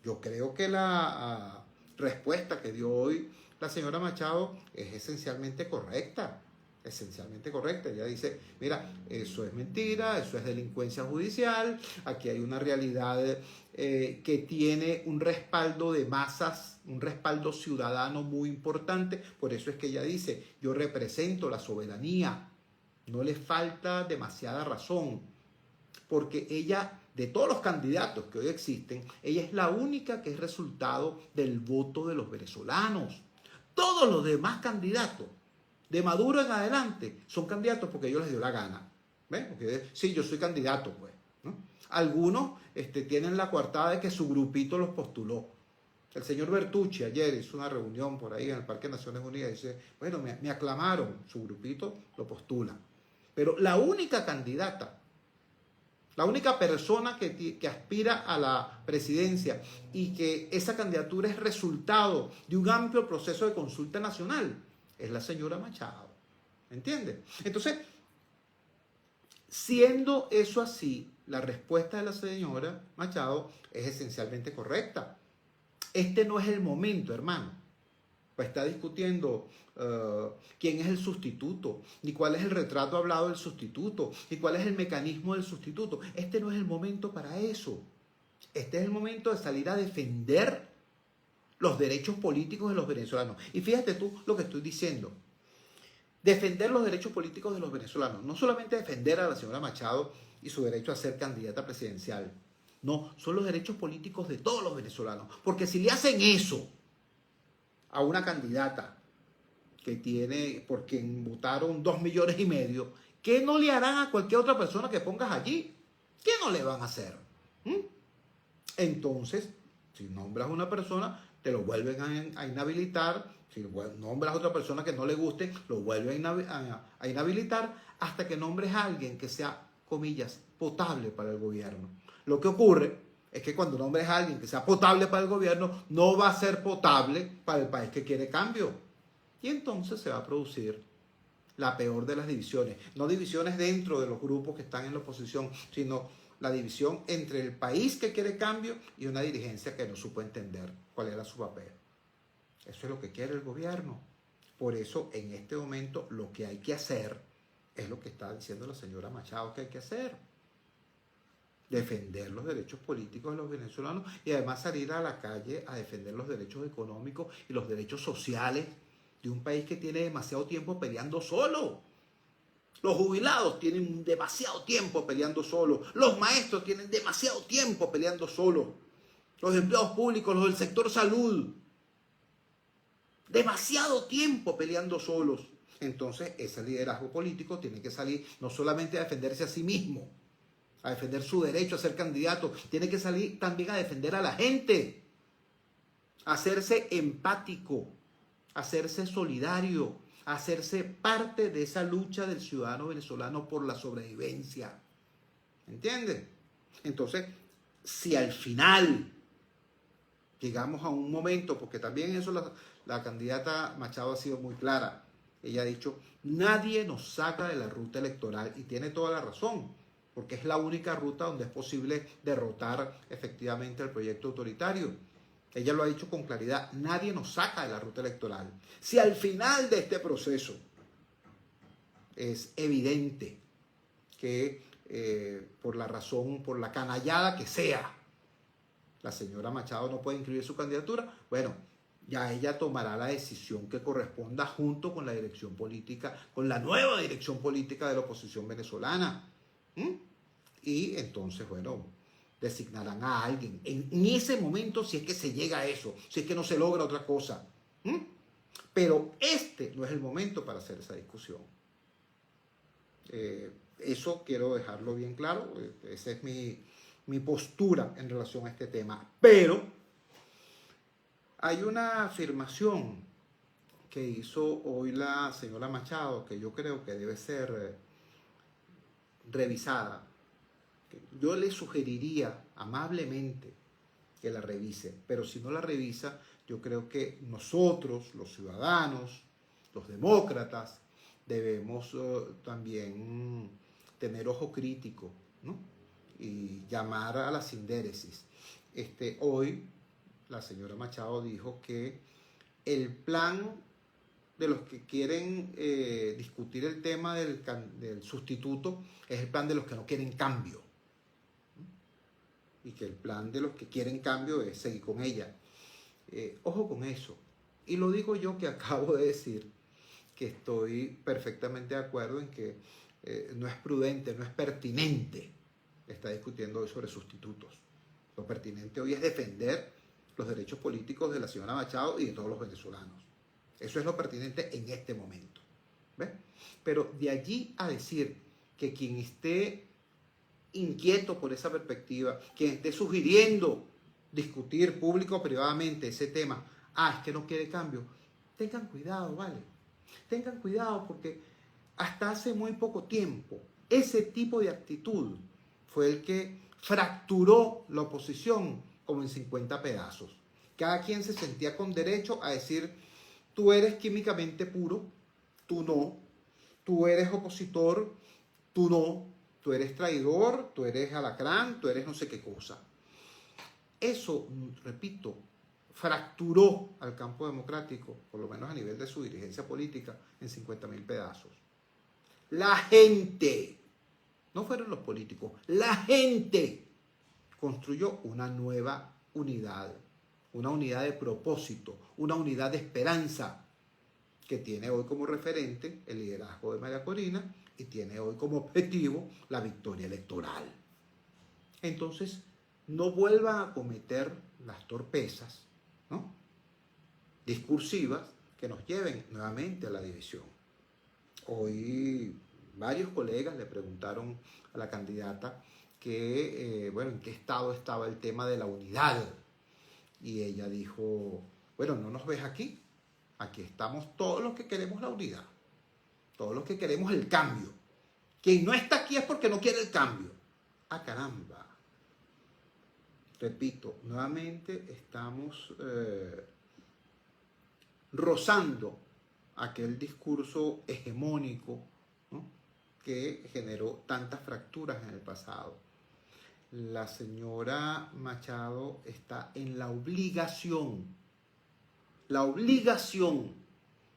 Yo creo que la respuesta que dio hoy la señora Machado es esencialmente correcta. Esencialmente correcta. Ella dice, mira, eso es mentira, eso es delincuencia judicial, aquí hay una realidad que tiene un respaldo de masas, un respaldo ciudadano muy importante. Por eso es que ella dice, yo represento la soberanía. No le falta demasiada razón, porque ella, de todos los candidatos que hoy existen, ella es la única que es resultado del voto de los venezolanos. Todos los demás candidatos, de Maduro en adelante, son candidatos porque ellos les dio la gana. ¿Ven? Porque sí, yo soy candidato, pues, ¿no? Algunos tienen la coartada de que su grupito los postuló. El señor Bertucci ayer hizo una reunión por ahí en el Parque de Naciones Unidas y dice, bueno, me aclamaron, su grupito lo postula. Pero la única candidata, la única persona que aspira a la presidencia y que esa candidatura es resultado de un amplio proceso de consulta nacional, es la señora Machado. ¿Entiendes? Entonces, siendo eso así, la respuesta de la señora Machado es esencialmente correcta. Este no es el momento, hermano, para estar discutiendo quién es el sustituto, ni cuál es el retrato hablado del sustituto, ni cuál es el mecanismo del sustituto. Este no es el momento para eso. Este es el momento de salir a defender los derechos políticos de los venezolanos. Y fíjate tú lo que estoy diciendo. Defender los derechos políticos de los venezolanos. No solamente defender a la señora Machado y su derecho a ser candidata presidencial. No, son los derechos políticos de todos los venezolanos. Porque si le hacen eso a una candidata que tiene, por quien votaron 2,5 millones, ¿qué no le harán a cualquier otra persona que pongas allí? ¿Qué no le van a hacer? Entonces, si nombras a una persona, te lo vuelven a inhabilitar. Si nombras a otra persona que no le guste, lo vuelven a inhabilitar hasta que nombres a alguien que sea, comillas, potable para el gobierno. Lo que ocurre es que cuando nombres a alguien que sea potable para el gobierno, no va a ser potable para el país que quiere cambio. Y entonces se va a producir la peor de las divisiones. No divisiones dentro de los grupos que están en la oposición, sino la división entre el país que quiere cambio y una dirigencia que no supo entender cuál era su papel. Eso es lo que quiere el gobierno. Por eso, en este momento, lo que hay que hacer es lo que está diciendo la señora Machado que hay que hacer. Defender los derechos políticos de los venezolanos y además salir a la calle a defender los derechos económicos y los derechos sociales de un país que tiene demasiado tiempo peleando solo. Los jubilados tienen demasiado tiempo peleando solo. Los maestros tienen demasiado tiempo peleando solo. Los empleados públicos, los del sector salud, demasiado tiempo peleando solos. Entonces, ese liderazgo político tiene que salir no solamente a defenderse a sí mismo, a defender su derecho a ser candidato, tiene que salir también a defender a la gente, a hacerse empático, a hacerse solidario, a hacerse parte de esa lucha del ciudadano venezolano por la sobrevivencia. ¿Entienden? Entonces, si al final llegamos a un momento, porque también eso la candidata Machado ha sido muy clara. Ella ha dicho, nadie nos saca de la ruta electoral, y tiene toda la razón, porque es la única ruta donde es posible derrotar efectivamente el proyecto autoritario. Ella lo ha dicho con claridad, nadie nos saca de la ruta electoral. Si al final de este proceso es evidente que por la razón, por la canallada que sea, la señora Machado no puede inscribir su candidatura, bueno, ya ella tomará la decisión que corresponda junto con la dirección política, con la nueva dirección política de la oposición venezolana. Y entonces, bueno, designarán a alguien. En ese momento, si es que se llega a eso, si es que no se logra otra cosa. Pero este no es el momento para hacer esa discusión. Eso quiero dejarlo bien claro. Esa es mi postura en relación a este tema. Pero hay una afirmación que hizo hoy la señora Machado que yo creo que debe ser revisada. Yo le sugeriría amablemente que la revise, pero si no la revisa, yo creo que nosotros, los ciudadanos, los demócratas, debemos también tener ojo crítico, ¿no? Y llamar a la sindéresis. Hoy la señora Machado dijo que el plan de los que quieren discutir el tema del sustituto es el plan de los que no quieren cambio. Y que el plan de los que quieren cambio es seguir con ella. Ojo con eso. Y lo digo yo, que acabo de decir que estoy perfectamente de acuerdo en que no es prudente, no es pertinente estar discutiendo hoy sobre sustitutos. Lo pertinente hoy es defender los derechos políticos de la señora Machado y de todos los venezolanos. Eso es lo pertinente en este momento. ¿Ves? Pero de allí a decir que quien esté inquieto por esa perspectiva, quien esté sugiriendo discutir público o privadamente ese tema, es que no quiere cambio, tengan cuidado, ¿vale? Tengan cuidado, porque hasta hace muy poco tiempo ese tipo de actitud fue el que fracturó la oposición como en 50 pedazos. Cada quien se sentía con derecho a decir, tú eres químicamente puro, tú no, tú eres opositor, tú no, tú eres traidor, tú eres alacrán, tú eres no sé qué cosa. Eso, repito, fracturó al campo democrático, por lo menos a nivel de su dirigencia política, en 50.000 pedazos. La gente, no fueron los políticos, la gente construyó una nueva unidad, una unidad de propósito, una unidad de esperanza, que tiene hoy como referente el liderazgo de María Corina y tiene hoy como objetivo la victoria electoral. Entonces, no vuelvan a cometer las torpezas, ¿no?, discursivas que nos lleven nuevamente a la división. Hoy varios colegas le preguntaron a la candidata que, en qué estado estaba el tema de la unidad. Y ella dijo, bueno, ¿no nos ves aquí? Aquí estamos todos los que queremos la unidad, todos los que queremos el cambio. Quien no está aquí es porque no quiere el cambio. Caramba. Repito, nuevamente estamos rozando aquel discurso hegemónico, ¿no?, que generó tantas fracturas en el pasado. La señora Machado está en la obligación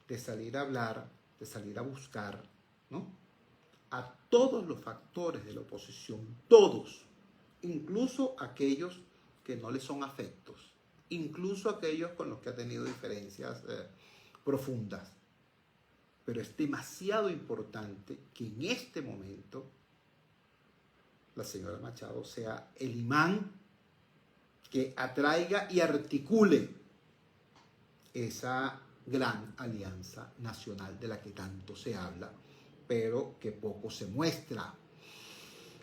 de salir a hablar, de salir a buscar, ¿no?, a todos los factores de la oposición, todos, incluso aquellos que no le son afectos, incluso aquellos con los que ha tenido diferencias profundas. Pero es demasiado importante que en este momento la señora Machado sea el imán que atraiga y articule esa gran alianza nacional de la que tanto se habla, pero que poco se muestra.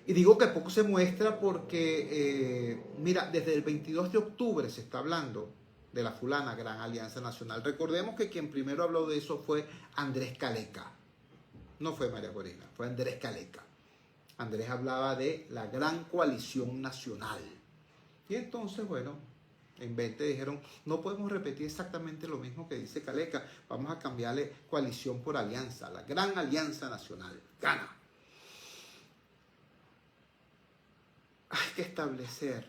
Y digo que poco se muestra porque, mira, desde el 22 de octubre se está hablando de la fulana Gran Alianza Nacional. Recordemos que quien primero habló de eso fue Andrés Caleca. No fue María Corina, fue Andrés Caleca. Andrés hablaba de la Gran Coalición Nacional. Y entonces, bueno, En 20 dijeron, no podemos repetir exactamente lo mismo que dice Caleca, vamos a cambiarle coalición por alianza, la gran alianza nacional, gana. Hay que establecer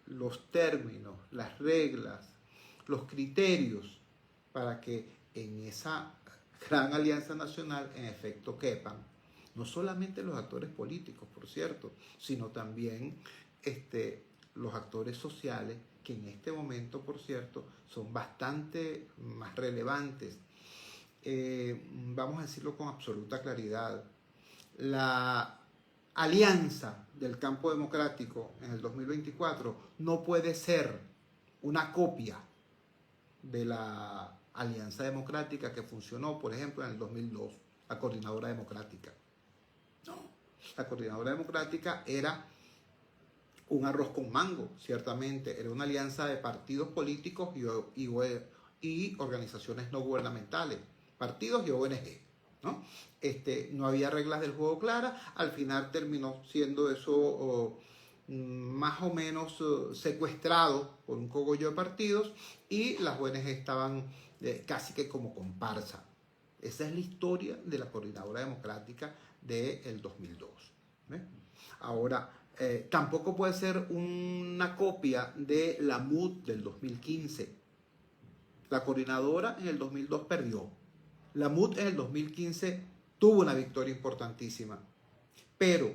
los términos, las reglas, los criterios para que en esa gran alianza nacional en efecto quepan no solamente los actores políticos, por cierto, sino también los actores sociales, que en este momento, por cierto, son bastante más relevantes. Vamos a decirlo con absoluta claridad. La alianza del campo democrático en el 2024 no puede ser una copia de la alianza democrática que funcionó, por ejemplo, en el 2002, la Coordinadora Democrática. No, la Coordinadora Democrática era un arroz con mango, ciertamente, era una alianza de partidos políticos y organizaciones no gubernamentales, partidos y ONG, ¿no? No había reglas del juego claras, al final terminó siendo eso más o menos secuestrado por un cogollo de partidos y las ONG estaban casi que como comparsa. Esa es la historia de la Coordinadora Democrática del 2002. ¿Ves? Ahora, tampoco puede ser una copia de la MUD del 2015. La coordinadora en el 2002 perdió. La MUD en el 2015 tuvo una victoria importantísima. Pero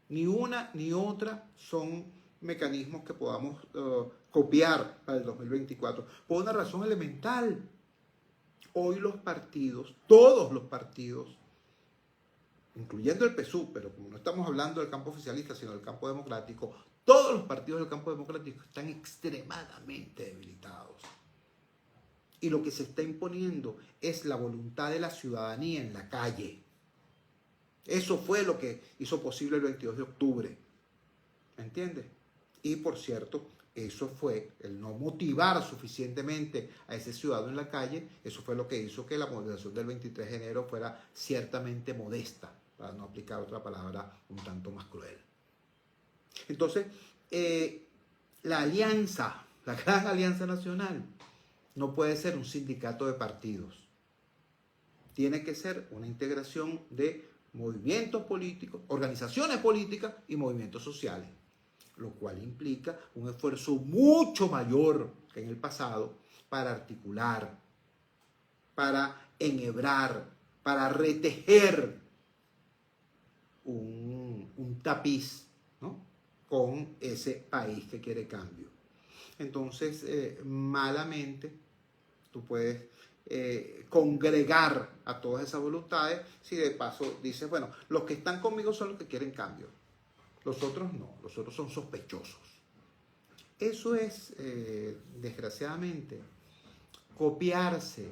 ni una ni otra son mecanismos que podamos copiar para el 2024. Por una razón elemental. Hoy los partidos, todos los partidos, incluyendo el PSUV, pero como no estamos hablando del campo oficialista, sino del campo democrático, todos los partidos del campo democrático están extremadamente debilitados. Y lo que se está imponiendo es la voluntad de la ciudadanía en la calle. Eso fue lo que hizo posible el 22 de octubre. ¿Entiendes? Y por cierto, eso fue el no motivar suficientemente a ese ciudadano en la calle, eso fue lo que hizo que la movilización del 23 de enero fuera ciertamente modesta, para no aplicar otra palabra un tanto más cruel. Entonces, la alianza, la gran alianza nacional, no puede ser un sindicato de partidos. Tiene que ser una integración de movimientos políticos, organizaciones políticas y movimientos sociales, lo cual implica un esfuerzo mucho mayor que en el pasado para articular, para enhebrar, para retejer un tapiz, ¿no?, con ese país que quiere cambio. Entonces, malamente, tú puedes congregar a todas esas voluntades si de paso dices, bueno, los que están conmigo son los que quieren cambio. Los otros no, los otros son sospechosos. Eso es, desgraciadamente, copiarse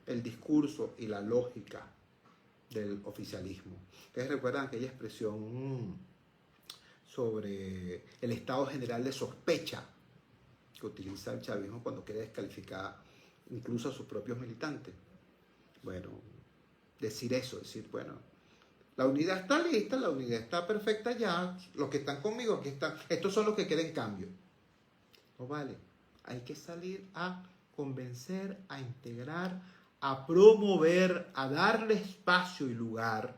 el discurso y la lógica del oficialismo. Ustedes recuerdan aquella expresión sobre el estado general de sospecha que utiliza el chavismo cuando quiere descalificar incluso a sus propios militantes. Bueno, decir eso, decir, bueno, la unidad está lista, la unidad está perfecta ya, los que están conmigo aquí están, estos son los que quieren cambio. No vale, hay que salir a convencer, a integrar, a promover, a darle espacio y lugar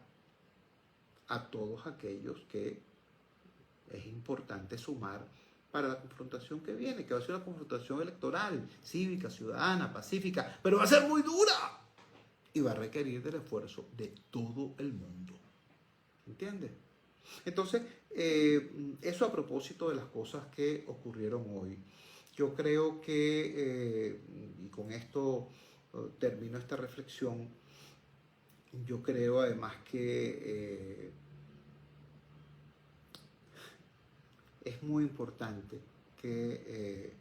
a todos aquellos que es importante sumar para la confrontación que viene, que va a ser una confrontación electoral, cívica, ciudadana, pacífica, pero va a ser muy dura y va a requerir del esfuerzo de todo el mundo. ¿Entiendes? Entonces, eso a propósito de las cosas que ocurrieron hoy. Yo creo que, y con esto termino esta reflexión, yo creo además que es muy importante que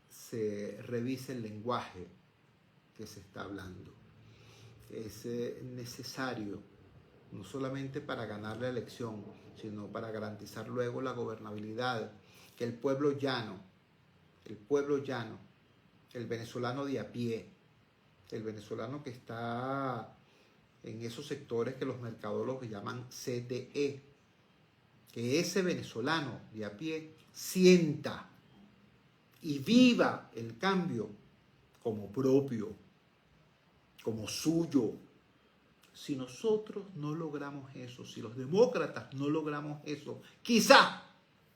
se revise el lenguaje que se está hablando. Es necesario, no solamente para ganar la elección, sino para garantizar luego la gobernabilidad, que el pueblo llano, el venezolano de a pie, el venezolano que está en esos sectores que los mercadólogos llaman CDE, que ese venezolano de a pie sienta y viva el cambio como propio, como suyo. Si nosotros no logramos eso, si los demócratas no logramos eso, quizá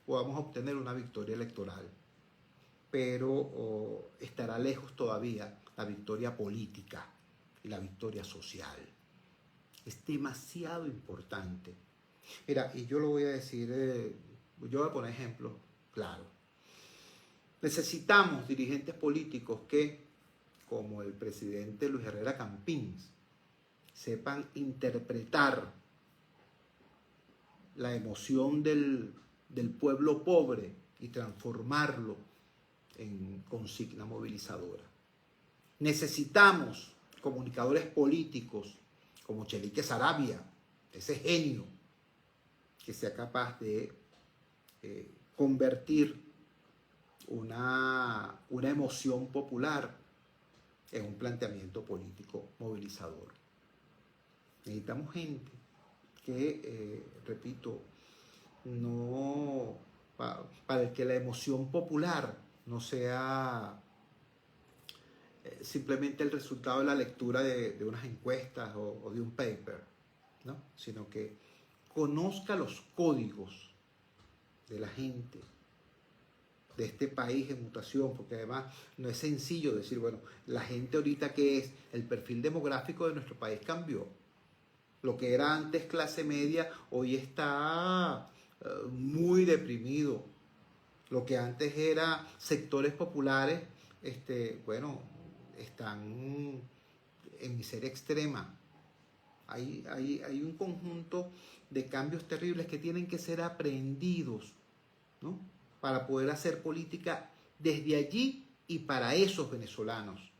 podamos obtener una victoria electoral, pero estará lejos todavía la victoria política y la victoria social. Es demasiado importante. Mira, y yo lo voy a decir, yo voy a poner ejemplos claros. Necesitamos dirigentes políticos que, como el presidente Luis Herrera Campins, sepan interpretar la emoción del pueblo pobre y transformarlo en consigna movilizadora. Necesitamos comunicadores políticos como Chelique Sarabia, ese genio que sea capaz de convertir una emoción popular en un planteamiento político movilizador. Necesitamos gente que, repito, no para el que la emoción popular no sea simplemente el resultado de la lectura de unas encuestas o de un paper, ¿no? Sino que conozca los códigos de la gente de este país en mutación, porque además no es sencillo decir, bueno, la gente ahorita que es, el perfil demográfico de nuestro país cambió. Lo que era antes clase media, hoy está muy deprimido. Lo que antes era sectores populares, bueno, están en miseria extrema. Hay un conjunto de cambios terribles que tienen que ser aprendidos, ¿no? Para poder hacer política desde allí y para esos venezolanos.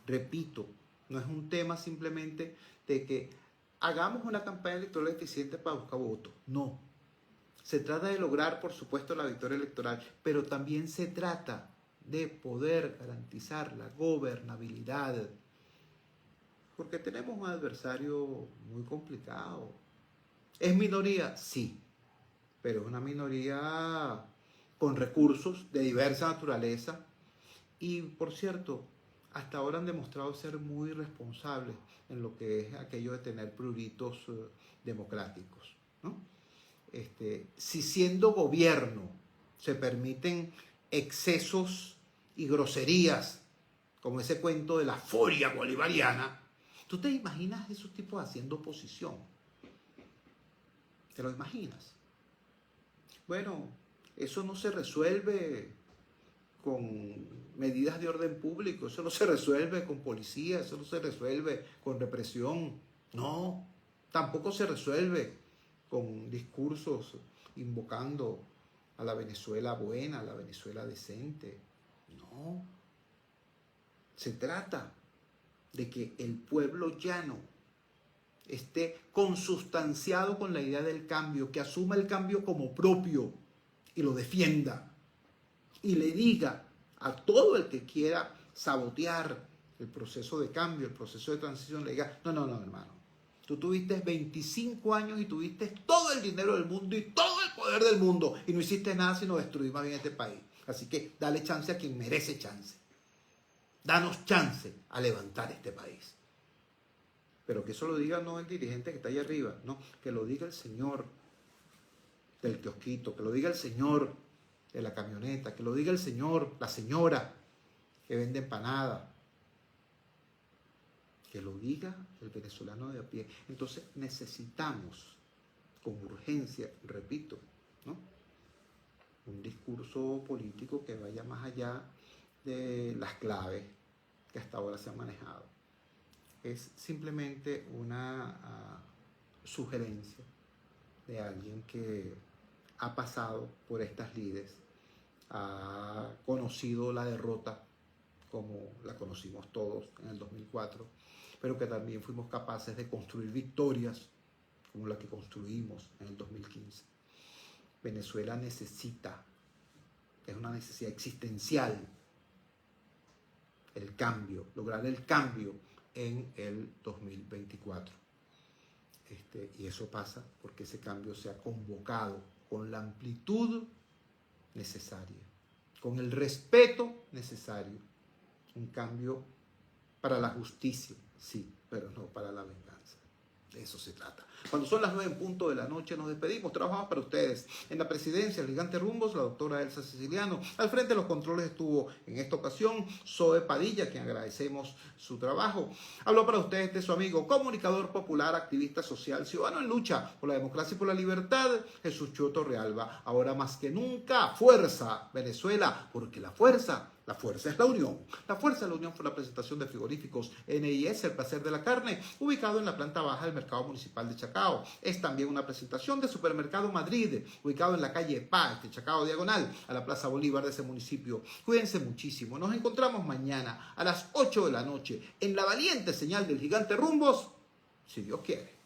Repito, no es un tema simplemente de que hagamos una campaña electoral eficiente para buscar votos. No. Se trata de lograr, por supuesto, la victoria electoral, pero también se trata de poder garantizar la gobernabilidad. Porque tenemos un adversario muy complicado. ¿Es minoría? Sí. Pero es una minoría con recursos de diversa naturaleza. Y, por cierto, hasta ahora han demostrado ser muy responsables en lo que es aquello de tener pruritos democráticos, ¿no? Si siendo gobierno se permiten excesos y groserías, como ese cuento de la furia bolivariana, ¿tú te imaginas esos tipos haciendo oposición? ¿Te lo imaginas? Bueno, eso no se resuelve con medidas de orden público, eso no se resuelve con policía, eso no se resuelve con represión, no, tampoco se resuelve con discursos invocando a la Venezuela buena, a la Venezuela decente, no, se trata de que el pueblo llano esté consustanciado con la idea del cambio, que asuma el cambio como propio y lo defienda. Y le diga a todo el que quiera sabotear el proceso de cambio, el proceso de transición, le diga, no, hermano. Tú tuviste 25 años y tuviste todo el dinero del mundo y todo el poder del mundo y no hiciste nada sino destruir más bien este país. Así que dale chance a quien merece chance. Danos chance a levantar este país. Pero que eso lo diga no el dirigente que está ahí arriba, no, que lo diga el señor del kiosquito, que lo diga el señor de la camioneta, que lo diga el señor, la señora que vende empanada, que lo diga el venezolano de a pie. Entonces necesitamos con urgencia, repito, ¿no? Un discurso político que vaya más allá de las claves que hasta ahora se han manejado. Es simplemente una sugerencia de alguien que ha pasado por estas lides, ha conocido la derrota como la conocimos todos en el 2004, pero que también fuimos capaces de construir victorias como la que construimos en el 2015. Venezuela necesita, es una necesidad existencial, el cambio, lograr el cambio en el 2024. Y eso pasa porque ese cambio se ha convocado con la amplitud necesaria, con el respeto necesario. Un cambio para la justicia, sí, pero no para la venganza. De eso se trata. Cuando son las 9:00 de la noche nos despedimos. Trabajamos para ustedes. En la presidencia, el Gigante Rumbos, la doctora Elsa Siciliano. Al frente de los controles estuvo en esta ocasión Zoe Padilla, a quien agradecemos su trabajo. Habló para ustedes de su amigo, comunicador popular, activista social, ciudadano en lucha por la democracia y por la libertad, Jesús Cho Torrealba. Ahora más que nunca, fuerza Venezuela, porque la fuerza es la unión. La fuerza de la unión fue la presentación de frigoríficos NIS, el placer de la carne, ubicado en la planta baja del mercado municipal de Chacao. Es también una presentación de Supermercado Madrid, ubicado en la calle Paz, de Chacao diagonal, a la Plaza Bolívar de ese municipio. Cuídense muchísimo. Nos encontramos mañana a las 8 de la noche en la valiente señal del Gigante Rumbos, si Dios quiere.